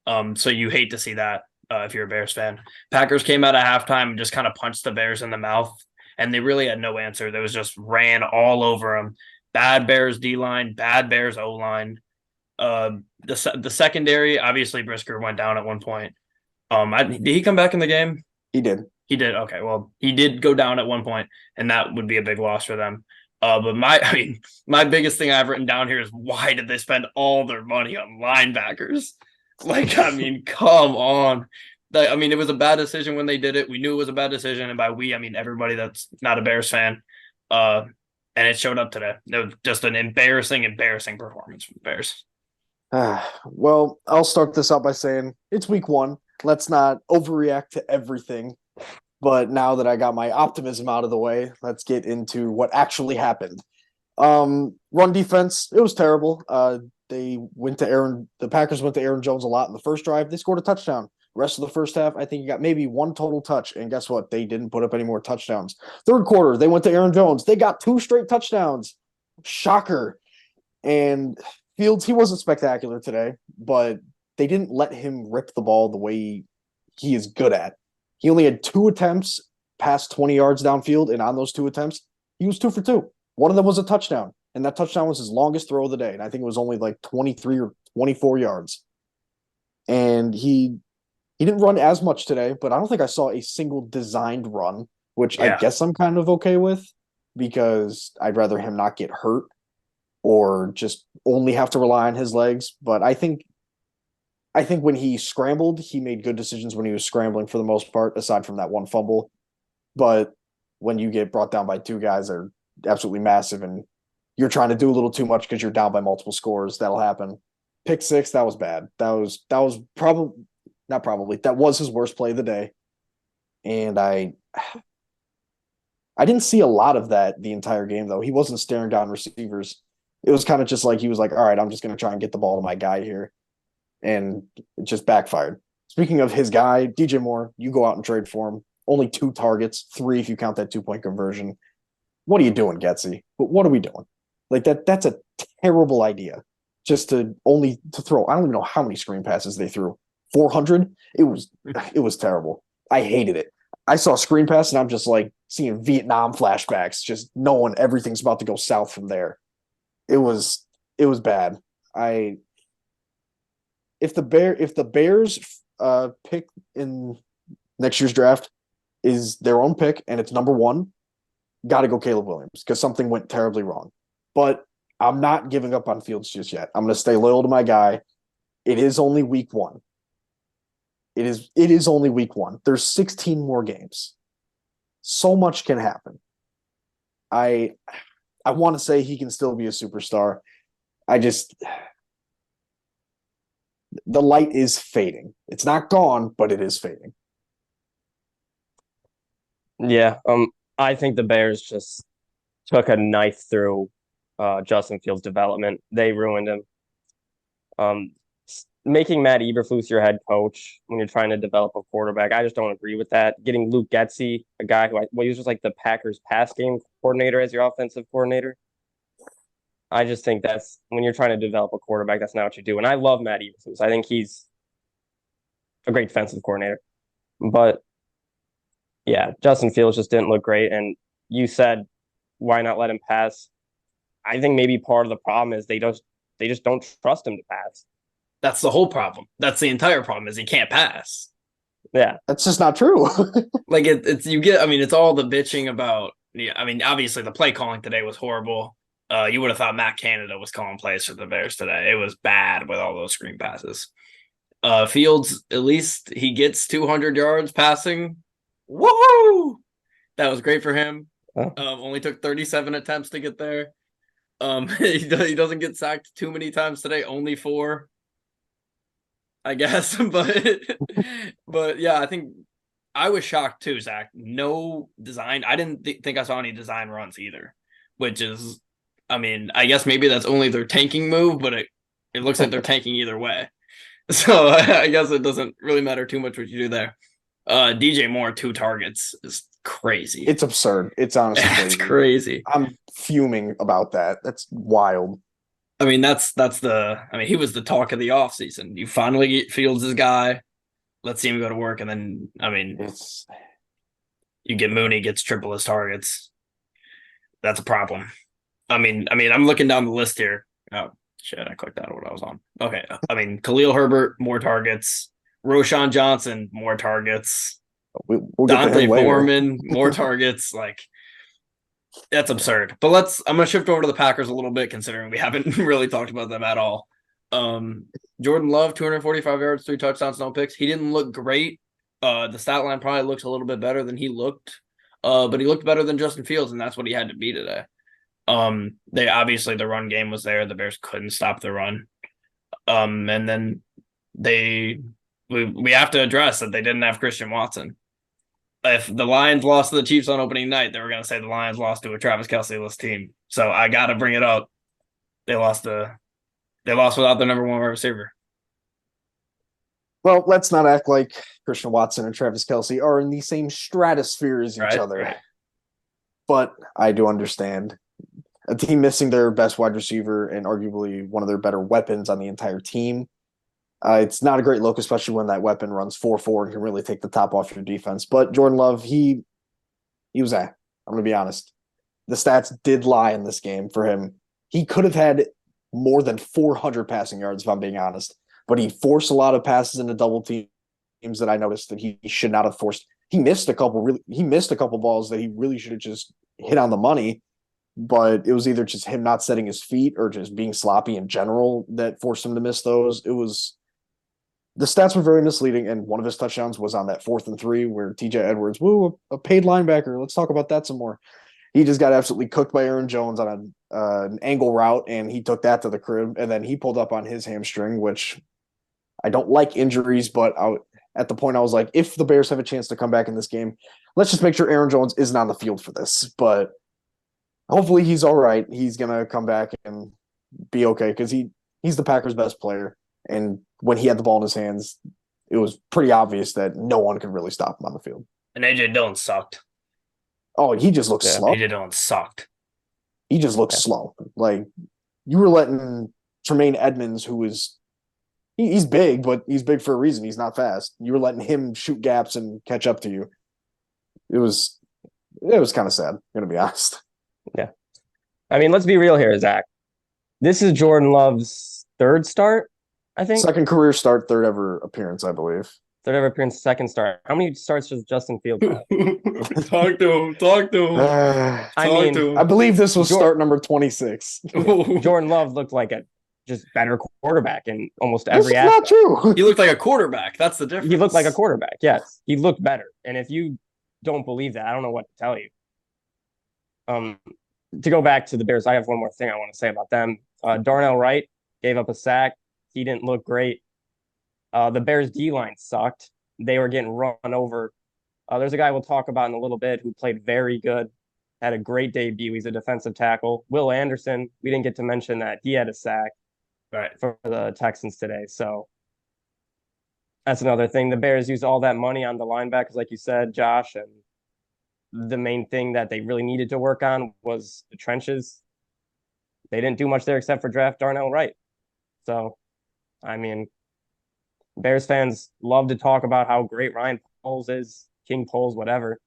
So you hate to see that if you're a Bears fan. Packers came out at halftime and just kind of punched the Bears in the mouth, and they really had no answer. They was just ran all over them. Bad Bears D-line, bad Bears O-line. The secondary, obviously Brisker went down at one point. Did he come back in the game? He did. He did. Okay. Well, he did go down at one point, and that would be a big loss for them. But my biggest thing I've written down here is, why did they spend all their money on linebackers? Like, I mean, come on. I mean, it was a bad decision when they did it. We knew it was a bad decision, and by we, I mean everybody that's not a Bears fan. And it showed up today. It was just an embarrassing performance from the Bears. Well, I'll start this out by saying it's week one. Let's not overreact to everything. But now that I got my optimism out of the way, let's get into what actually happened. Run defense, it was terrible. The Packers went to Aaron Jones a lot in the first drive. They scored a touchdown. Rest of the first half, I think you got maybe one total touch. And guess what? They didn't put up any more touchdowns. Third quarter, they went to Aaron Jones. They got 2 straight touchdowns. Shocker. And Fields, he wasn't spectacular today, but they didn't let him rip the ball the way he is good at. He only had 2 attempts past 20 yards downfield, and on those 2 attempts, he was 2 for 2. One of them was a touchdown, and that touchdown was his longest throw of the day, and I think it was only like 23 or 24 yards. And he didn't run as much today, but I don't think I saw a single designed run, which I guess I'm kind of okay with because I'd rather him not get hurt or just only have to rely on his legs. But I think when he scrambled, he made good decisions when he was scrambling for the most part, aside from that one fumble. But when you get brought down by 2 guys that are absolutely massive and you're trying to do a little too much because you're down by multiple scores, that'll happen. Pick 6, that was bad. That was that was his worst play of the day. And I didn't see a lot of that the entire game, though. He wasn't staring down receivers. It was kind of just like he was like, all right, I'm just going to try and get the ball to my guy here. And it just backfired. Speaking of his guy, DJ Moore, you go out and trade for him. Only 2 targets, 3 if you count that 2-point conversion. What are you doing, Getsy? But what are we doing? Like that's a terrible idea. Just to throw. I don't even know how many screen passes they threw. 400? It was terrible. I hated it. I saw a screen pass and I'm just like seeing Vietnam flashbacks, just knowing everything's about to go south from there. It was bad. If the Bears pick in next year's draft is their own pick and it's number 1, got to go Caleb Williams because something went terribly wrong. But I'm not giving up on Fields just yet. I'm going to stay loyal to my guy. It is only week 1. It is only week 1. There's 16 more games. So much can happen. I want to say he can still be a superstar. The light is fading. It's not gone, but it is fading. Yeah, I think the Bears just took a knife through Justin Fields' development. They ruined him. Making Matt Eberflus your head coach when you're trying to develop a quarterback, I just don't agree with that. Getting Luke Getsy, a guy who he was just like the Packers pass game coordinator as your offensive coordinator. I just think that's when you're trying to develop a quarterback, that's not what you do. And I love Matt Eberflus. I think he's a great defensive coordinator. But yeah, Justin Fields just didn't look great. And you said, why not let him pass? I think maybe part of the problem is they just don't trust him to pass. That's the whole problem. That's the entire problem is he can't pass. Yeah. That's just not true. Like it's all the bitching about, I mean, obviously the play calling today was horrible. You would have thought Matt Canada was calling plays for the Bears today. It was bad with all those screen passes. Fields, at least he gets 200 yards passing. Woohoo! That was great for him. Oh. Only took 37 attempts to get there. He doesn't get sacked too many times today, only 4. I guess, but yeah, I think I was shocked too, Zach. No design. I didn't think I saw any design runs either, which is, I mean, I guess maybe that's only their tanking move, but it looks like they're tanking either way. So I guess it doesn't really matter too much what you do there. DJ Moore, 2 targets is crazy. It's absurd. It's honestly crazy. It's crazy. I'm fuming about that. That's wild. I mean, he was the talk of the offseason. You finally get Fields' guy. Let's see him go to work. And then, I mean, you get Mooney gets triple his targets. That's a problem. I mean, I'm looking down the list here. Oh, shit. I clicked out of what I was on. Okay. I mean, Khalil Herbert, more targets. Roshan Johnson, more targets. We'll Dante Foreman, more targets. Like, that's absurd. But I'm going to shift over to the Packers a little bit, considering we haven't really talked about them at all. Jordan Love, 245 yards, 3 touchdowns, no picks. He didn't look great. The stat line probably looks a little bit better than he looked. But he looked better than Justin Fields, and that's what he had to be today. They obviously the run game was there. The Bears couldn't stop the run. And then we have to address that they didn't have Christian Watson. If the Lions lost to the Chiefs on opening night, they were going to say the Lions lost to a Travis Kelce-less team. So I got to bring it up. They lost without their number one receiver. Well, let's not act like Christian Watson and Travis Kelce are in the same stratosphere as each other. Right. But I do understand a team missing their best wide receiver and arguably one of their better weapons on the entire team. It's not a great look, especially when that weapon runs 4-4 and can really take the top off your defense. But Jordan Love, he was I'm going to be honest. The stats did lie in this game for him. He could have had more than 400 passing yards, if I'm being honest. But he forced a lot of passes into double teams that I noticed that he should not have forced. He missed a couple balls that he really should have just hit on the money. But it was either just him not setting his feet or just being sloppy in general that forced him to miss those. The stats were very misleading, and one of his touchdowns was on that 4th and 3 where TJ Edwards, a paid linebacker. Let's talk about that some more. He just got absolutely cooked by Aaron Jones on an angle route, and he took that to the crib, and then he pulled up on his hamstring, which I don't like injuries, but at the point I was like, if the Bears have a chance to come back in this game, let's just make sure Aaron Jones isn't on the field for this. But hopefully he's all right. He's going to come back and be okay because he's the Packers' best player. And when he had the ball in his hands, it was pretty obvious that no one could really stop him on the field. And AJ Dillon sucked. Oh, he just looks slow. AJ Dillon sucked. He just looks slow. Like, you were letting Tremaine Edmonds, who was he's big, but he's big for a reason. He's not fast. You were letting him shoot gaps and catch up to you. It was kind of sad, going to be honest. Yeah. I mean, let's be real here, Zach. This is Jordan Love's 3rd start, I think. 2nd career start, 3rd ever appearance, I believe. 3rd ever appearance, 2nd start. How many starts does Justin Fields have? Talk to him. I believe this was start number 26. Jordan Love looked like a just better quarterback in almost every aspect. That's not true. He looked like a quarterback. That's the difference. He looked like a quarterback. Yes, he looked better. And if you don't believe that, I don't know what to tell you. To go back to the Bears, I have one more thing I want to say about them. Darnell Wright gave up a sack. He didn't look great. The Bears D-line sucked. They were getting run over. There's a guy we'll talk about in a little bit who played very good, had a great debut. He's a defensive tackle. Will Anderson, we didn't get to mention that. He had a sack for the Texans today. So that's another thing. The Bears used all that money on the linebackers, like you said, Josh, and the main thing that they really needed to work on was the trenches. They didn't do much there except for draft Darnell Wright. So, I mean, Bears fans love to talk about how great Ryan Poles is, King Poles, whatever.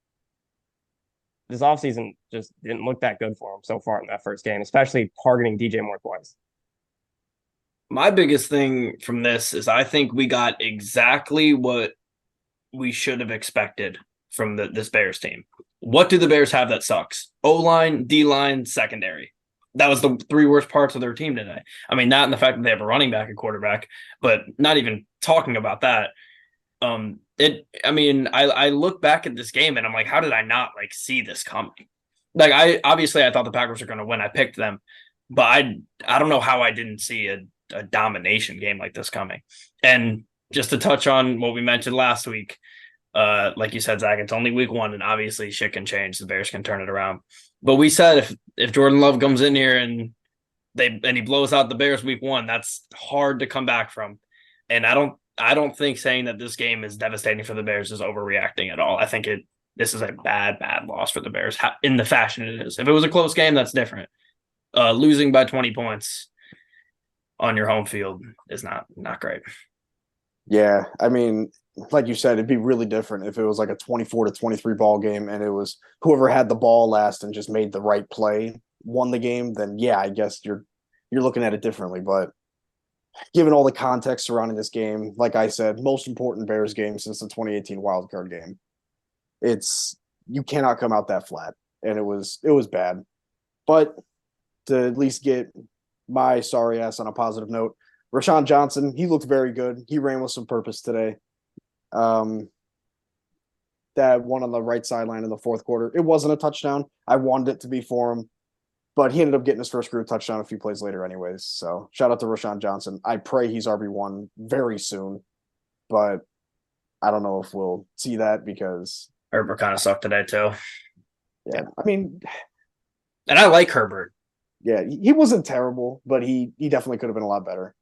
This offseason just didn't look that good for him so far in that first game, especially targeting DJ Moore twice. My biggest thing from this is I think we got exactly what we should have expected from this Bears team. What do the Bears have that sucks? O-line, D-line, secondary. That was the 3 worst parts of their team today. I mean, not in the fact that they have a running back and quarterback, but not even talking about that. I look back at this game and I'm like, how did I not see this coming? I thought the Packers were going to win. I picked them, but I don't know how I didn't see a domination game like this coming. And just to touch on what we mentioned last week, like you said, Zach, it's only week 1, and obviously shit can change. The Bears can turn it around. But we said if Jordan Love comes in here and he blows out the Bears week 1, that's hard to come back from. And I don't think saying that this game is devastating for the Bears is overreacting at all. I think this is a bad loss for the Bears in the fashion it is. If it was a close game, that's different. Losing by 20 points on your home field is not great. Yeah, I mean, like you said, it'd be really different if it was like a 24-23 ball game and it was whoever had the ball last and just made the right play won the game. Then yeah, I guess you're looking at it differently. But given all the context surrounding this game, like I said, most important Bears game since the 2018 wildcard game. You cannot come out that flat, and it was bad. But to at least get my sorry ass on a positive note, Rashawn Johnson, he looked very good. He ran with some purpose today. that one on the right sideline in the fourth quarter. It wasn't a touchdown. I wanted it to be for him, but he ended up getting his first career touchdown a few plays later, anyways. So shout out to Rashawn Johnson. I pray he's RB1 very soon, but I don't know if we'll see that because Herbert kind of sucked today too. yeah, I mean, And I like Herbert. yeah, he wasn't terrible, but he definitely could have been a lot better.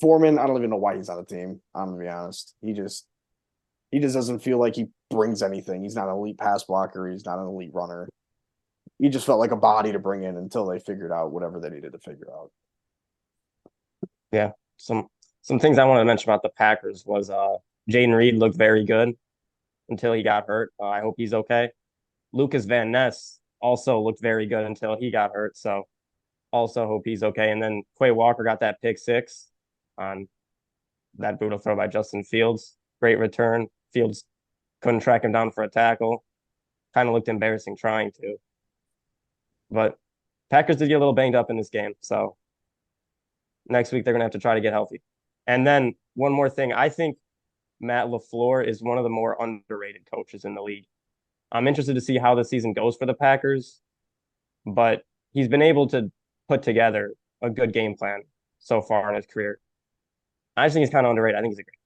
Foreman, I don't even know why he's on the team. I'm gonna be honest. He just doesn't feel like he brings anything. He's not an elite pass blocker. He's not an elite runner. He just felt like a body to bring in until they figured out whatever they needed to figure out. Yeah. Some things I wanted to mention about the Packers was Jaden Reed looked very good until he got hurt. I hope he's okay. Lucas Van Ness also looked very good until he got hurt. So also hope he's okay. And then Quay Walker got that pick six on that brutal throw by Justin Fields. Great return. Fields couldn't track him down for a tackle. Kind of looked embarrassing trying to. But Packers did get a little banged up in this game. So next week they're going to have to try to get healthy. And then one more thing. I think Matt LaFleur is one of the more underrated coaches in the league. I'm interested to see how the season goes for the Packers, but he's been able to put together a good game plan so far in his career. I just think he's kind of underrated. I think he's a great.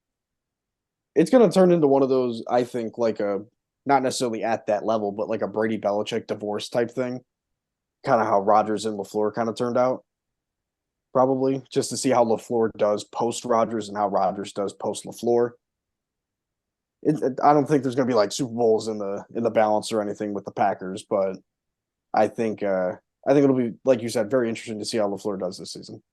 It's going to turn into one of those, I think, like a not necessarily at that level, but like a Brady Belichick divorce type thing. Kind of how Rodgers and LaFleur kind of turned out. Probably just to see how LaFleur does post Rodgers and how Rodgers does post LaFleur. I don't think there's going to be like Super Bowls in the balance or anything with the Packers, but I think it'll be, like you said, very interesting to see how LaFleur does this season.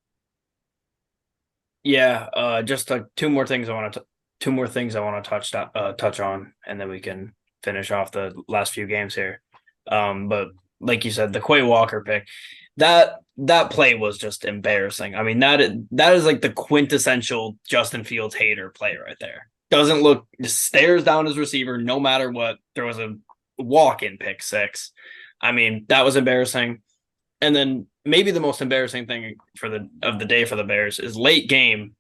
Yeah, just two more things I want to touch on, and then we can finish off the last few games here. But like you said, the Quay Walker pick, that play was just embarrassing. I mean, that is like the quintessential Justin Fields hater play right there. Doesn't look, just stares down his receiver no matter what. There was a walk-in pick six. I mean, that was embarrassing. And then maybe the most embarrassing thing of the day for the Bears is late game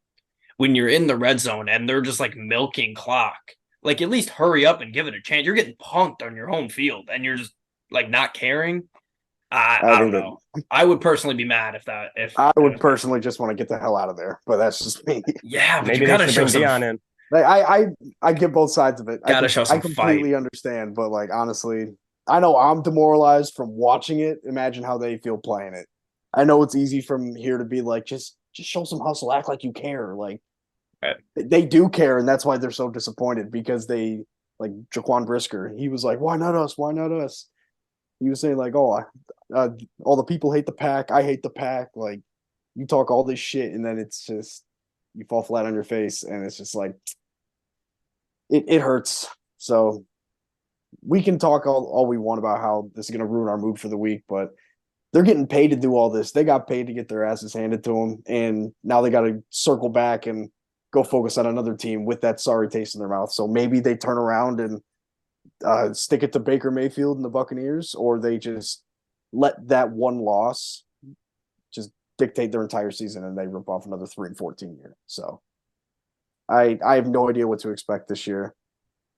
when you're in the red zone and they're just like milking clock. Like, at least hurry up and give it a chance. You're getting punked on your home field and you're just like not caring. I don't know. I would personally be mad if I would personally just want to get the hell out of there, but that's just me. Yeah, but Maybe you gotta they should show bring some. Dion in. Like, I get both sides of it. Gotta show some I completely understand, but like honestly, I know I'm demoralized from watching it. Imagine how they feel playing it. I know it's easy from here to be like, just show some hustle, act like you care. Like Right. they do care, and that's why they're so disappointed because they like Jaquan Brisker. He was like, "Why not us? Why not us?" He was saying like, "Oh, all the people hate the pack. I hate the pack." Like you talk all this shit, and then it's just you fall flat on your face, and it's just like it hurts. So we can talk all we want about how this is going to ruin our mood for the week, but they're getting paid to do all this. They got paid to get their asses handed to them, and now they got to circle back and go focus on another team with that sorry taste in their mouth. So maybe they turn around and stick it to Baker Mayfield and the Buccaneers, or they just let that one loss just dictate their entire season and they rip off another 3-14 year. So I have no idea what to expect this year.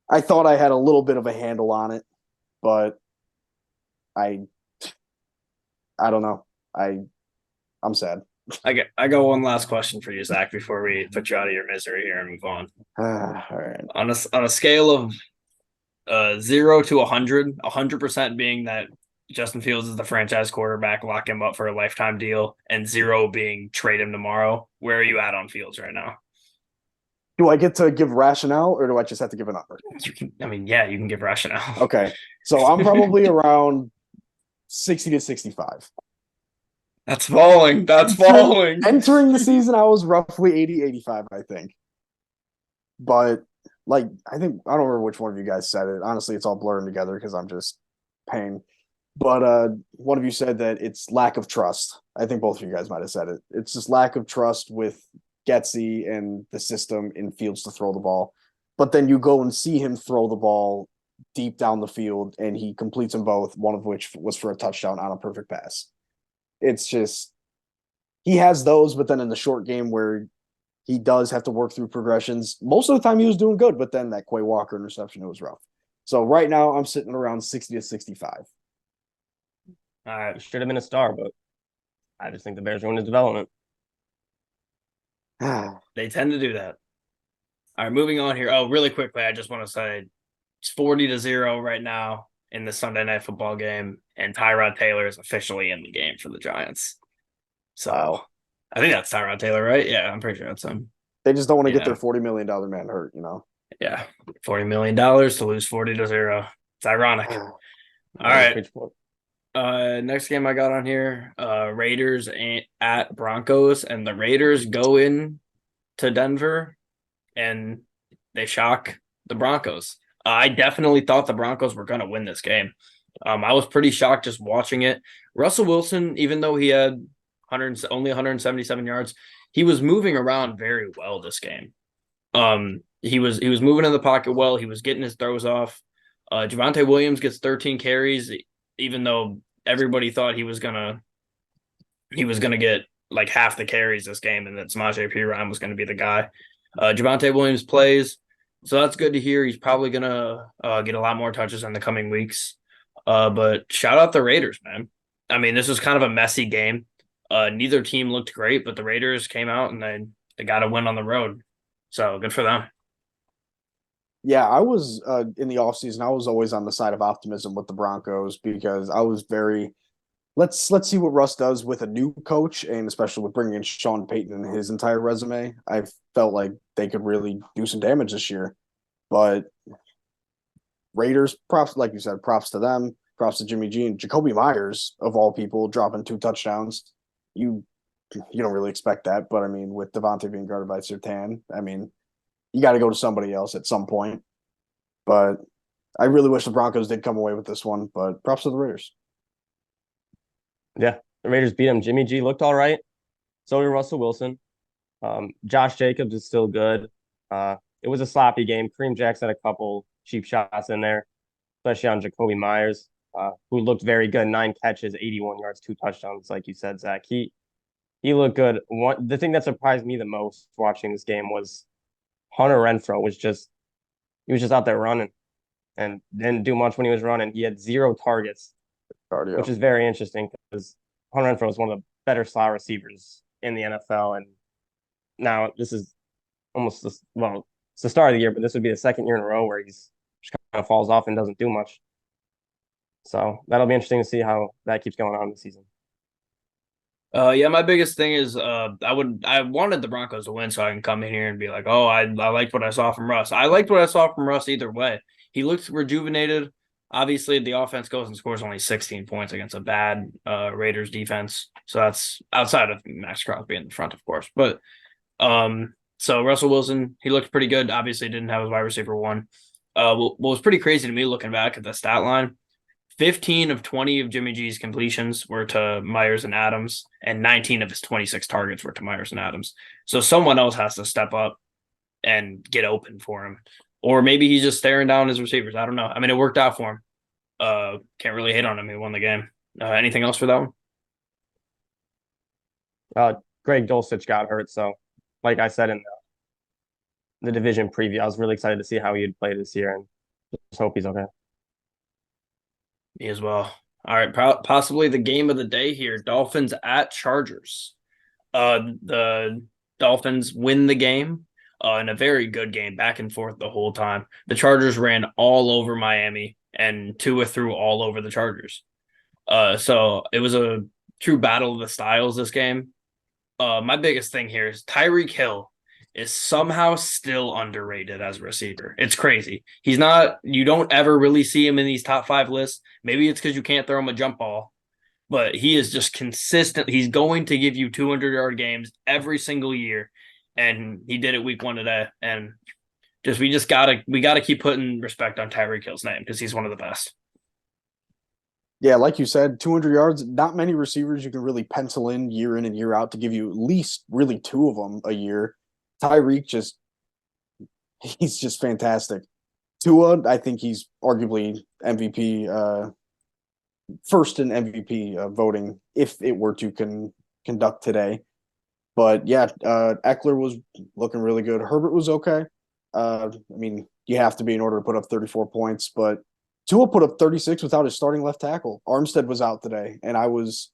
I thought I had a little bit of a handle on it, but I don't know. I'm sad. I got one last question for you, Zach, before we put you out of your misery here and move on. All right. On a scale of 0 to 100% being that Justin Fields is the franchise quarterback, lock him up for a lifetime deal, and 0 being trade him tomorrow, where are you at on Fields right now? Do I get to give rationale or do I just have to give a number? You can give rationale. Okay. So I'm probably around 60 to 65. That's falling. Entering the season, I was roughly 80, 85, I think. But like, I don't remember which one of you guys said it. Honestly, it's all blurring together because I'm just paying. But one of you said that it's lack of trust. I think both of you guys might have said it. It's just lack of trust with Getsy and the system in Fields to throw the ball. But then you go and see him throw the ball deep down the field and he completes them both, one of which was for a touchdown on a perfect pass. It's just he has those, but then in the short game where he does have to work through progressions, most of the time he was doing good, but then that Quay Walker interception, it was rough. So right now I'm sitting around 60 to 65. All right. He should have been a star, but I just think the Bears ruined his development. They tend to do that. All right, moving on here. Oh, really quickly, I just want to say it's 40-0 right now in the Sunday night football game, and Tyrod Taylor is officially in the game for the Giants. So Wow. I think that's Tyrod Taylor, right? Yeah, I'm pretty sure that's him. They just don't want to get Yeah. their $40 million man hurt, you know? Yeah. $40 million to lose 40-0. It's ironic. All right. Next game I got on here, Raiders at Broncos, and the Raiders go in to Denver and they shock the Broncos. I definitely thought the Broncos were going to win this game. I was pretty shocked just watching it. Russell Wilson, even though he had only 177 yards, he was moving around very well this game. He was moving in the pocket well. He was getting his throws off. Javonte Williams gets 13 carries, even though everybody thought he was gonna get like half the carries this game, and that Samaje Perine was gonna be the guy. Javonte Williams plays, so that's good to hear. He's probably gonna get a lot more touches in the coming weeks. But shout out the Raiders, man. I mean, this was kind of a messy game. Neither team looked great, but the Raiders came out and they got a win on the road. So good for them. Yeah, I was in the offseason, I was always on the side of optimism with the Broncos because I was very let's see what Russ does with a new coach, and especially with bringing in Sean Payton and his entire resume. I felt like they could really do some damage this year. But Raiders, props, like you said, props to them, props to Jimmy G and Jacoby Myers, of all people, dropping 2 touchdowns. You don't really expect that, but I mean, with Devontae being guarded by Surtain, I mean, you got to go to somebody else at some point. But I really wish the Broncos did come away with this one, but props to the Raiders. Yeah, the Raiders beat him. Jimmy G looked all right. So did Russell Wilson. Josh Jacobs is still good. It was a sloppy game. Kareem Jackson had a couple cheap shots in there, especially on Jacoby Myers, who looked very good. 9 catches, 81 yards, 2 touchdowns, like you said, Zach. He looked good. The thing that surprised me the most watching this game was Hunter Renfrow was just out there running and didn't do much when he was running. He had 0 targets, Cardio. which is very interesting because Hunter Renfrow is one of the better slot receivers in the NFL. And now this is almost it's the start of the year, but this would be the second year in a row where he's just kind of falls off and doesn't do much. So that'll be interesting to see how that keeps going on this season. Yeah, my biggest thing is I wanted the Broncos to win so I can come in here and be like, oh, I liked what I saw from Russ. I liked what I saw from Russ either way. He looked rejuvenated. Obviously, the offense goes and scores only 16 points against a bad Raiders defense. So that's outside of Max Crosby in the front, of course. But so Russell Wilson, he looked pretty good. Obviously, didn't have his wide receiver one. What was pretty crazy to me looking back at the stat line, 15 of 20 of Jimmy G's completions were to Myers and Adams, and 19 of his 26 targets were to Myers and Adams. So someone else has to step up and get open for him. Or maybe he's just staring down his receivers. I don't know. I mean, it worked out for him. Can't really hate on him. He won the game. Anything else for that one? Greg Dulcich got hurt. So, like I said in the division preview, I was really excited to see how he'd play this year and just hope he's okay. Me as well. All right, possibly the game of the day here: Dolphins at Chargers. The Dolphins win the game in a very good game, back and forth the whole time. The Chargers ran all over Miami, and Tua threw all over the Chargers. So it was a true battle of the styles this game. My biggest thing here is Tyreek Hill is somehow still underrated as a receiver. It's crazy. He's not, you don't ever really see him in these top 5 lists. Maybe it's because you can't throw him a jump ball, but he is just consistent. He's going to give you 200-yard games every single year. And he did it week 1 today. And we gotta keep putting respect on Tyreek Hill's name because he's one of the best. Yeah, like you said, 200 yards, not many receivers you can really pencil in and year out to give you at least really 2 of them a year. Tyreek he's just fantastic. Tua, I think he's arguably MVP, first in MVP voting if it were to conduct today. But yeah, Eckler was looking really good. Herbert was okay. I mean, you have to be in order to put up 34 points, but Tua put up 36 without his starting left tackle. Armstead was out today, and I wasn't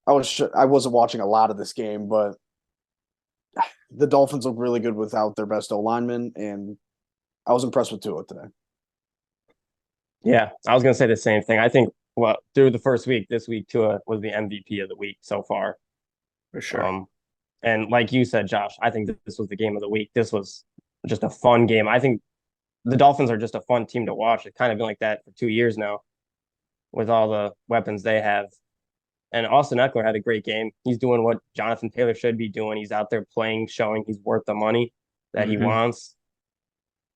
watching a lot of this game, but the Dolphins look really good without their best O lineman, and I was impressed with Tua today. Yeah, I was gonna say the same thing. I think through the first week, this week Tua was the MVP of the week so far. For sure. And like you said, Josh, I think this was the game of the week. This was just a fun game. I think the Dolphins are just a fun team to watch. It's kind of been like that for 2 years now with all the weapons they have. And Austin Eckler had a great game. He's doing what Jonathan Taylor should be doing. He's out there playing, showing he's worth the money that he wants.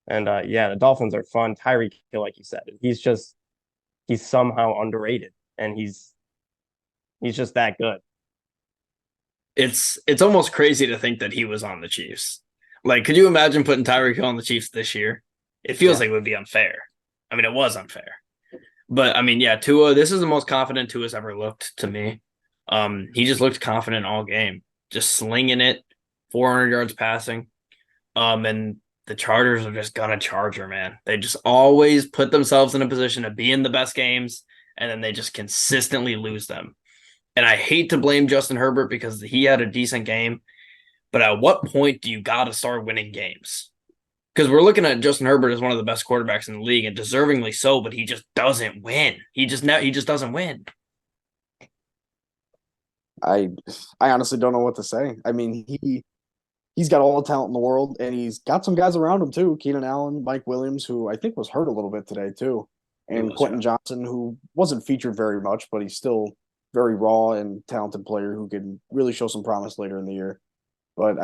And yeah, the Dolphins are fun. Tyreek Hill, like you said, he's somehow underrated, and he's just that good. It's almost crazy to think that he was on the Chiefs. Like, could you imagine putting Tyreek Hill on the Chiefs this year? It feels like it would be unfair. I mean, it was unfair. But I mean, yeah, Tua, this is the most confident Tua's ever looked to me. He just looked confident all game, just slinging it, 400 yards passing. And the Chargers are just gonna Charger, man. They just always put themselves in a position to be in the best games, and then they just consistently lose them. And I hate to blame Justin Herbert because he had a decent game, but at what point do you got to start winning games? Because we're looking at Justin Herbert as one of the best quarterbacks in the league, and deservingly so, but he just doesn't win. He just doesn't win. I honestly don't know what to say. I mean, he's got all the talent in the world, and he's got some guys around him too. Keenan Allen, Mike Williams, who I think was hurt a little bit today too, and Quentin Johnson, who wasn't featured very much, but he's still very raw and talented player who can really show some promise later in the year. But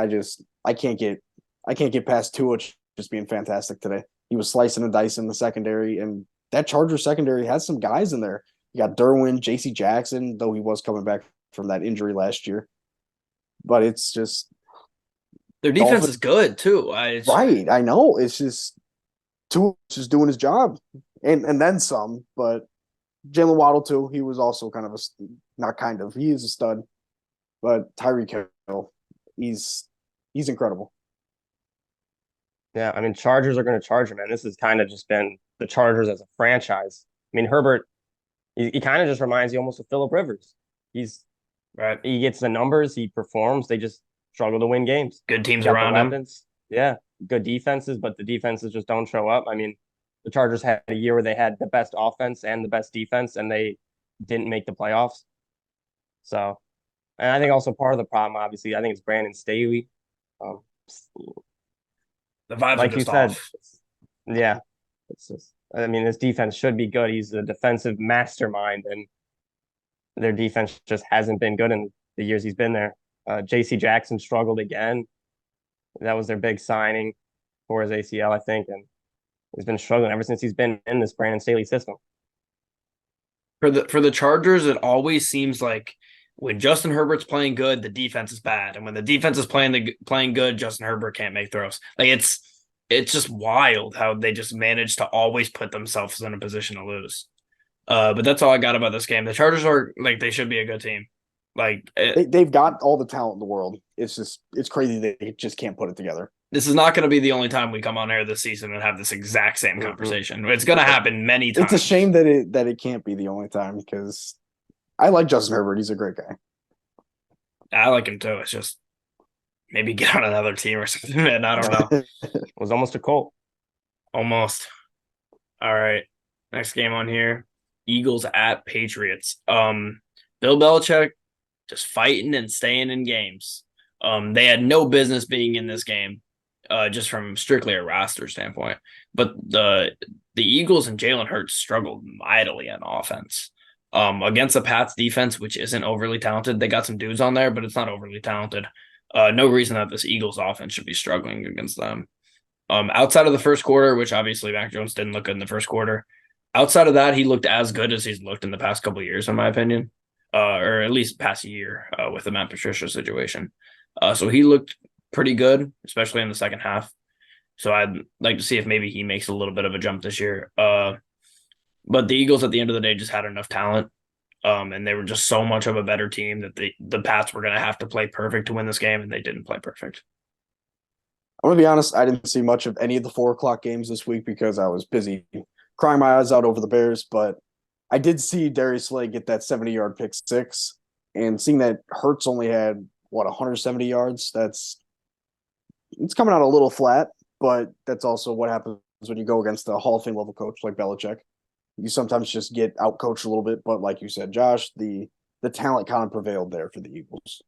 I can't get past Tua just being fantastic today. He was slicing and dicing the secondary, and that Chargers secondary has some guys in there. You got Derwin, J.C. Jackson, though he was coming back from that injury last year. But it's just their defense is good too. Right, I know. It's just Tua just doing his job, and then some. But Jalen Waddle too. He was also kind of he is a stud. But Tyreek Hill, he's incredible. Yeah, I mean, Chargers are going to charge him, man. This has kind of just been the Chargers as a franchise. I mean, Herbert, he kind of just reminds you almost of Phillip Rivers. He's right. He gets the numbers, he performs. They just struggle to win games. Good teams around him. Yeah, good defenses, but the defenses just don't show up. I mean, the Chargers had a year where they had the best offense and the best defense, and they didn't make the playoffs. So, and I think also part of the problem, obviously, I think it's Brandon Staley. The vibes like are just you said, off. Yeah, it's just. I mean, his defense should be good. He's a defensive mastermind, and their defense just hasn't been good in the years he's been there. J.C. Jackson struggled again. That was their big signing for his ACL, I think, and he's been struggling ever since he's been in this Brandon Staley system. For the Chargers, it always seems like when Justin Herbert's playing good, the defense is bad, and when the defense is playing good, Justin Herbert can't make throws. Like it's just wild how they just manage to always put themselves in a position to lose. But that's all I got about this game. The Chargers are they should be a good team. They've got all the talent in the world. It's crazy they just can't put it together. This is not going to be the only time we come on air this season and have this exact same conversation. It's going to happen many times. It's a shame that it can't be the only time because I like Justin Herbert. He's a great guy. I like him too. It's just maybe get on another team or something, man. I don't know. It was almost a Colt. Almost. All right. Next game on here. Eagles at Patriots. Bill Belichick just fighting and staying in games. They had no business being in this game, just from strictly a roster standpoint. But the Eagles and Jalen Hurts struggled mightily on offense. Against the Pats defense, which isn't overly talented. They got some dudes on there, but it's not overly talented. No reason that this Eagles offense should be struggling against them. Outside of the first quarter, which obviously Mac Jones didn't look good in the first quarter. Outside of that, he looked as good as he's looked in the past couple of years, in my opinion, or at least past year with the Matt Patricia situation. So he looked pretty good, especially in the second half. So I'd like to see if maybe he makes a little bit of a jump this year. But the Eagles at the end of the day just had enough talent. And they were just so much of a better team that the Pats were going to have to play perfect to win this game, and they didn't play perfect. I'm gonna be honest. I didn't see much of any of the 4 o'clock games this week because I was busy crying my eyes out over the Bears. But I did see Darius Slay get that 70-yard pick six, and seeing that Hurts only had what 170 yards. It's coming out a little flat, but that's also what happens when you go against a Hall of Fame level coach like Belichick. You sometimes just get outcoached a little bit, but like you said, Josh, the talent kind of prevailed there for the Eagles.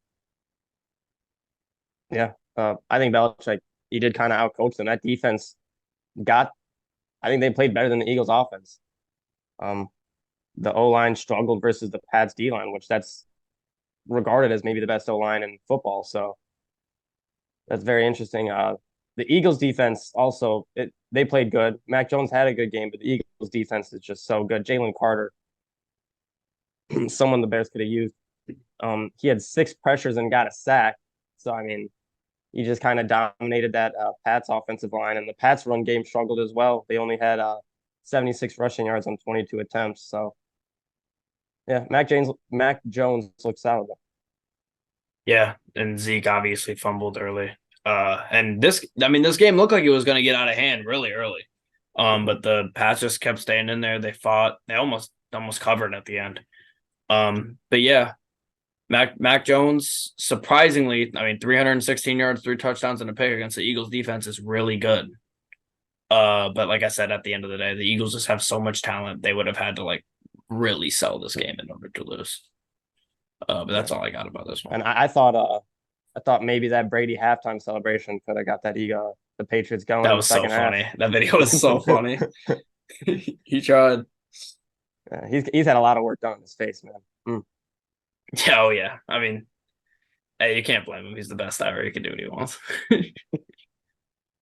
Yeah. I think Belichick, he did kind of outcoach them. That defense got, I think they played better than the Eagles offense. Um, the O line struggled versus the Pats D line, which that's regarded as maybe the best O line in football. So that's very interesting. The Eagles defense also, they played good. Mac Jones had a good game, but the Eagles defense is just so good. Jalen Carter, someone the Bears could have used. He had 6 pressures and got a sack. So I mean, he just kind of dominated that Pats offensive line, and the Pats run game struggled as well. They only had 76 rushing yards on 22 attempts. So yeah, Mac Jones looks solid. Yeah, and Zeke obviously fumbled early. And this game looked like it was going to get out of hand really early. But the Pats just kept staying in there. They fought. They almost covered at the end. But yeah, Mac Jones surprisingly, I mean, 316 yards, 3 touchdowns, and a pick against the Eagles defense is really good. But like I said, at the end of the day, the Eagles just have so much talent. They would have had to like really sell this game in order to lose. But Yeah. that's all I got about this one. And I thought maybe that Brady halftime celebration could have got that the Patriots going That in the was so second half. funny. That video was so funny. He tried. Yeah, he's had a lot of work done on his face, man. Mm, Yeah, oh yeah. I mean, hey, you can't blame him. He's the best ever. He can do what he wants.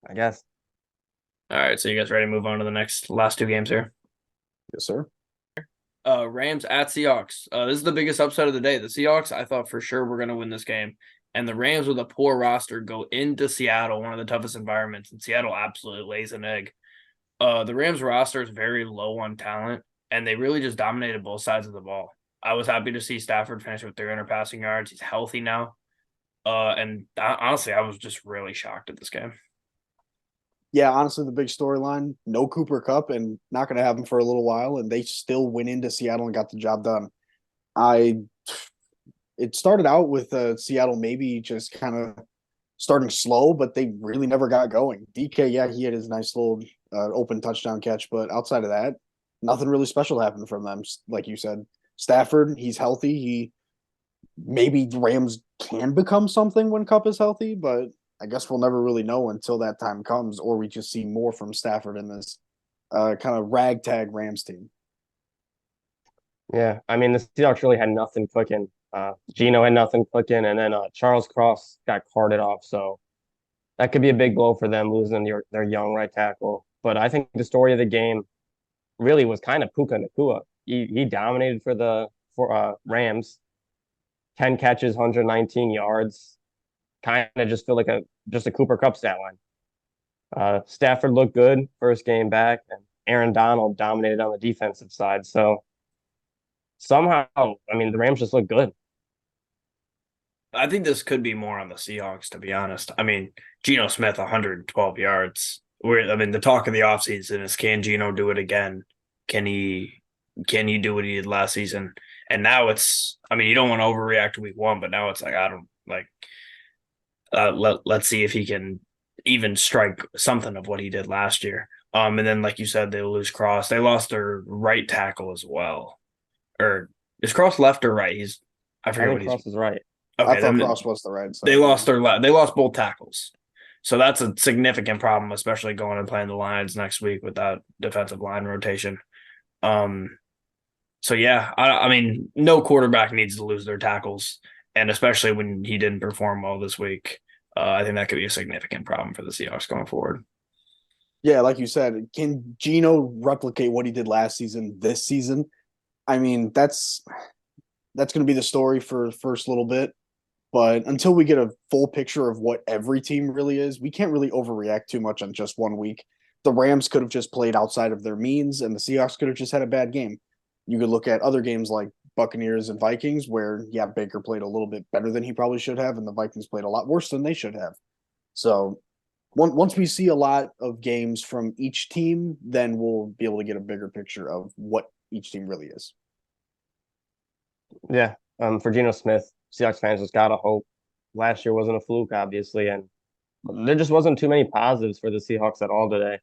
I guess. All right, so you guys ready to move on to the last 2 games here? Yes, sir. Rams at Seahawks. This is the biggest upset of the day. The Seahawks, I thought for sure we're going to win this game. And the Rams, with a poor roster, go into Seattle, one of the toughest environments. And Seattle absolutely lays an egg. The Rams roster is very low on talent, and they really just dominated both sides of the ball. I was happy to see Stafford finish with 300 passing yards. He's healthy now. Honestly, I was just really shocked at this game. Yeah, honestly, the big storyline, no Cooper Cup and not going to have him for a little while, and they still went into Seattle and got the job done. I It started out with Seattle maybe just kind of starting slow, but they really never got going. DK, yeah, he had his nice little open touchdown catch, but outside of that, nothing really special happened from them. Like you said, Stafford, he's healthy. Maybe the Rams can become something when Cup is healthy, but I guess we'll never really know until that time comes, or we just see more from Stafford in this kind of ragtag Rams team. Yeah, I mean the Seahawks really had nothing cooking. Gino had nothing clicking, and then Charles Cross got carted off. So that could be a big blow for them losing their young right tackle. But I think the story of the game really was kind of Puka Nacua. He dominated for Rams, 10 catches, 119 yards. Kind of just feel like just a Cooper Cup stat line. Stafford looked good first game back, and Aaron Donald dominated on the defensive side. So somehow, I mean, the Rams just look good. I think this could be more on the Seahawks, to be honest. I mean, Geno Smith, 112 yards. The talk of the offseason is, can Geno do it again? Can he do what he did last season? And now you don't want to overreact to week 1, but now it's like, I don't like, let's see if he can even strike something of what he did last year. And then, like you said, they lose Cross. They lost their right tackle as well. Or is Cross left or right? I I forget what think Cross is right. I Okay, thought then Cross was the right side. they lost both tackles. So that's a significant problem, especially going and playing the Lions next week with that defensive line rotation. So yeah, I mean, no quarterback needs to lose their tackles, and especially when he didn't perform well this week. I think that could be a significant problem for the Seahawks going forward. Yeah, like you said, can Gino replicate what he did last season this season? I mean, that's going to be the story for the first little bit. But until we get a full picture of what every team really is, we can't really overreact too much on just one week. The Rams could have just played outside of their means, and the Seahawks could have just had a bad game. You could look at other games like Buccaneers and Vikings, where, yeah, Baker played a little bit better than he probably should have, and the Vikings played a lot worse than they should have. So once we see a lot of games from each team, then we'll be able to get a bigger picture of what each team really is. Yeah. For Geno Smith, Seahawks fans just gotta hope last year wasn't a fluke, obviously, and there just wasn't too many positives for the Seahawks at all today.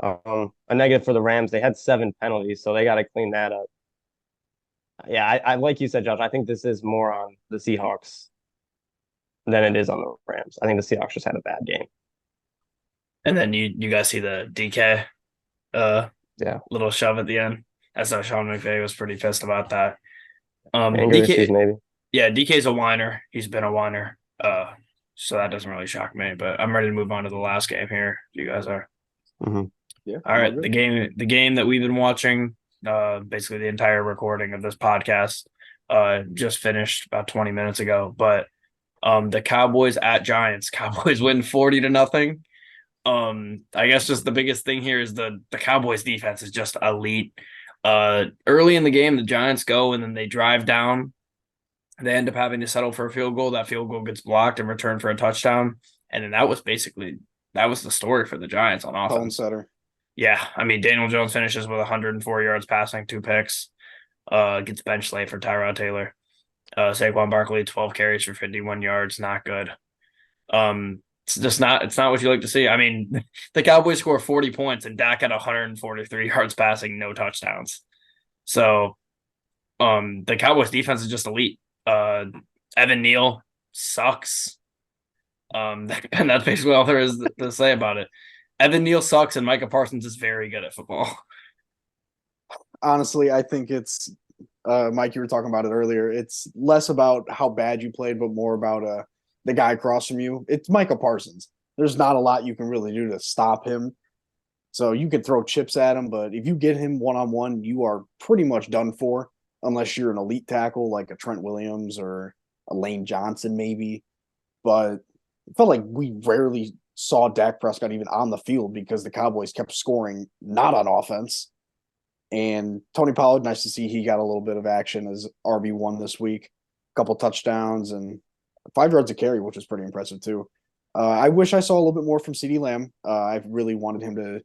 A negative for the Rams, they had 7 penalties, so they got to clean that up. Yeah, I like you said, Josh. I think this is more on the Seahawks than it is on the Rams. I think the Seahawks just had a bad game. And then you guys see the DK Yeah, little shove at the end. That's how Sean McVay was pretty pissed about that. anger issues DK, maybe. yeah, DK's a whiner. He's been a whiner. So that doesn't really shock me. But I'm ready to move on to the last game here. You guys are. Mm-hmm. Yeah. All right, the game that we've been watching, basically the entire recording of this podcast, just finished about 20 minutes ago. But the Cowboys at Giants. Cowboys win 40-0. I guess just the biggest thing here is the Cowboys defense is just elite. Early in the game, the Giants go and then they drive down. They end up having to settle for a field goal. That field goal gets blocked and returned for a touchdown. And then that was the story for the Giants on offense. Tone setter. Yeah, I mean, Daniel Jones finishes with 104 yards passing, 2 picks. Gets benched late for Tyrod Taylor. Saquon Barkley, 12 carries for 51 yards, not good. It's not what you like to see. I mean, the Cowboys score 40 points and Dak had 143 yards passing, no touchdowns. So, the Cowboys defense is just elite. Evan Neal sucks. And that's basically all there is to say about it. Evan Neal sucks, and Micah Parsons is very good at football. Honestly, I think it's Mike. You were talking about it earlier. It's less about how bad you played, but more about the guy across from you. It's Micah Parsons. There's not a lot you can really do to stop him. So you could throw chips at him, but if you get him one-on-one, you are pretty much done for, unless you're an elite tackle like a Trent Williams or a Lane Johnson, maybe. But it felt like we rarely saw Dak Prescott even on the field because the Cowboys kept scoring not on offense. And Tony Pollard, nice to see he got a little bit of action as RB1 this week. A couple touchdowns and 5 yards of carry, which was pretty impressive too. I wish I saw a little bit more from CeeDee Lamb. I really wanted him to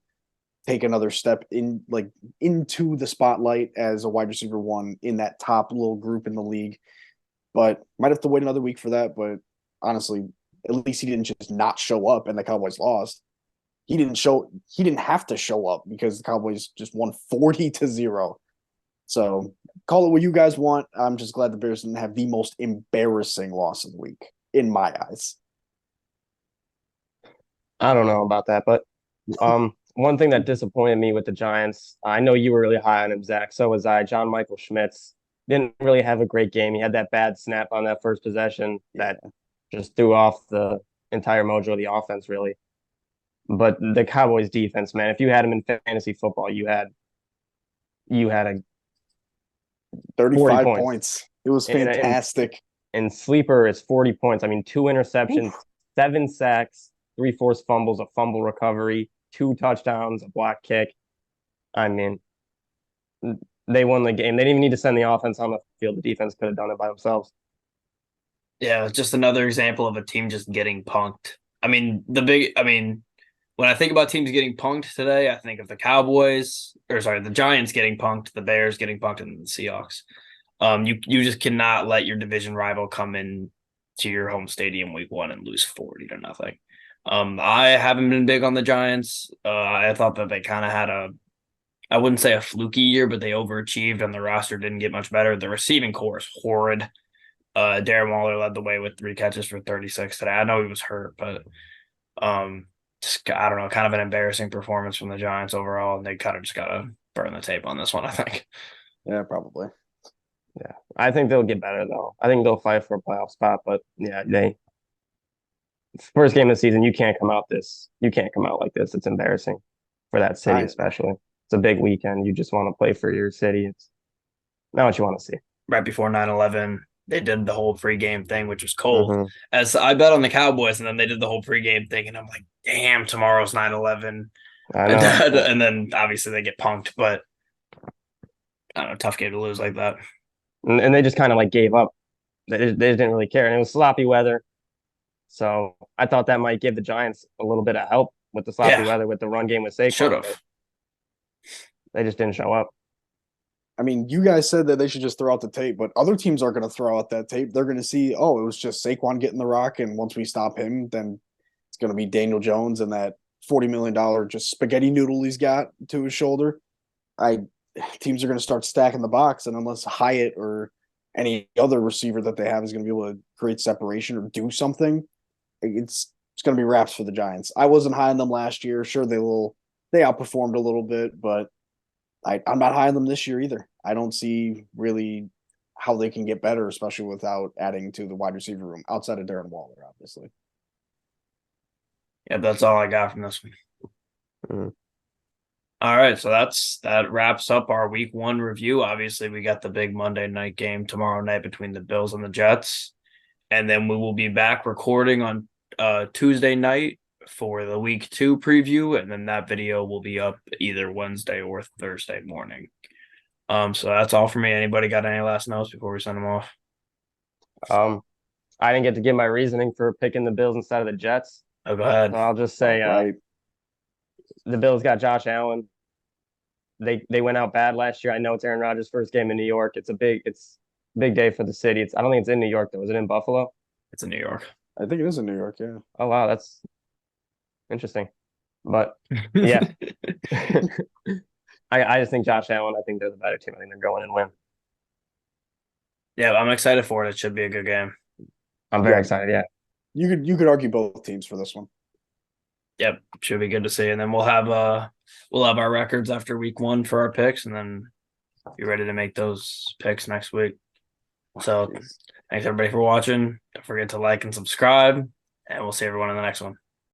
take another step into the spotlight as a wide receiver 1 in that top little group in the league. But might have to wait another week for that. But honestly, at least he didn't just not show up and the Cowboys lost. He didn't have to show up because the Cowboys just won 40-0. So call it what you guys want. I'm just glad the Bears didn't have the most embarrassing loss of the week in my eyes. I don't know about that, but one thing that disappointed me with the Giants, I know you were really high on him, Zach. So was I. John Michael Schmitz didn't really have a great game. He had that bad snap on that first possession that just threw off the entire mojo of the offense, really. But the Cowboys defense, man, if you had him in fantasy football, you had a 35 points. It was fantastic. And sleeper is 40 points. I mean, 2 interceptions, 7 sacks, 3 forced fumbles, a fumble recovery, 2 touchdowns, a block kick. I mean, they won the game. They didn't even need to send the offense on the field. The defense could have done it by themselves. Yeah, just another example of a team just getting punked. When I think about teams getting punked today, I think of the the Giants getting punked, the Bears getting punked, and the Seahawks. You just cannot let your division rival come in to your home stadium week 1 and lose 40-0. I haven't been big on the Giants. I thought that they kind of had I wouldn't say a fluky year, but they overachieved and the roster didn't get much better. The receiving core is horrid. Darren Waller led the way with 3 catches for 36 today. I know he was hurt, but I don't know, kind of an embarrassing performance from the Giants overall, and they kind of just got to burn the tape on this one, I think. Yeah, probably. Yeah, I think they'll get better, though. I think they'll fight for a playoff spot, but yeah, first game of the season, you can't come out like this. It's embarrassing for that city, especially. It's a big weekend. You just want to play for your city. It's not what you want to see. Right before 9/11, they did the whole pregame thing, which was cold. Mm-hmm. As I bet on the Cowboys, and then they did the whole pregame thing, and I'm like, damn, tomorrow's 9/11. I know. And then obviously they get punked, but I don't know, tough game to lose like that. And they just kind of like gave up. They didn't really care, and it was sloppy weather. So I thought that might give the Giants a little bit of help with the sloppy Yeah, weather with the run game with should Saquon, but have. they just didn't show up. I mean, you guys said that they should just throw out the tape, but other teams are going to throw out that tape. They're going to see, oh, it was just Saquon getting the rock, and once we stop him, then it's going to be Daniel Jones and that $40 million just spaghetti noodle he's got to his shoulder. I Teams are going to start stacking the box, and unless Hyatt or any other receiver that they have is going to be able to create separation or do something, it's going to be wraps for the Giants. I wasn't high on them last year. Sure, they outperformed a little bit, but I'm not high on them this year either. I don't see really how they can get better, especially without adding to the wide receiver room outside of Darren Waller, obviously. Yeah, that's all I got from this one. Mm. All right, so that wraps up our week 1 review. Obviously, we got the big Monday night game tomorrow night between the Bills and the Jets. And then we will be back recording on Tuesday night for the week 2 preview, and then that video will be up either Wednesday or Thursday morning. So that's all for me. Anybody got any last notes before we send them off? I didn't get to give my reasoning for picking the Bills instead of the Jets. Oh, go ahead. So I'll just say Right. the Bills got Josh Allen. They went out bad last year. I know it's Aaron Rodgers' first game in New York. It's a big day for the city. I don't think it's in New York though. Is it in Buffalo? It's in New York. I think it is in New York, yeah. Oh wow, that's interesting. But yeah. I just think Josh Allen, I think they're the better team. I think they're going and win. Yeah, I'm excited for it. It should be a good game. I'm very Yeah. excited, yeah. You could argue both teams for this one. Yep, should be good to see. And then we'll have our records after week 1 for our picks, and then be ready to make those picks next week. So thanks everybody for watching. Don't forget to like and subscribe, and we'll see everyone in the next one.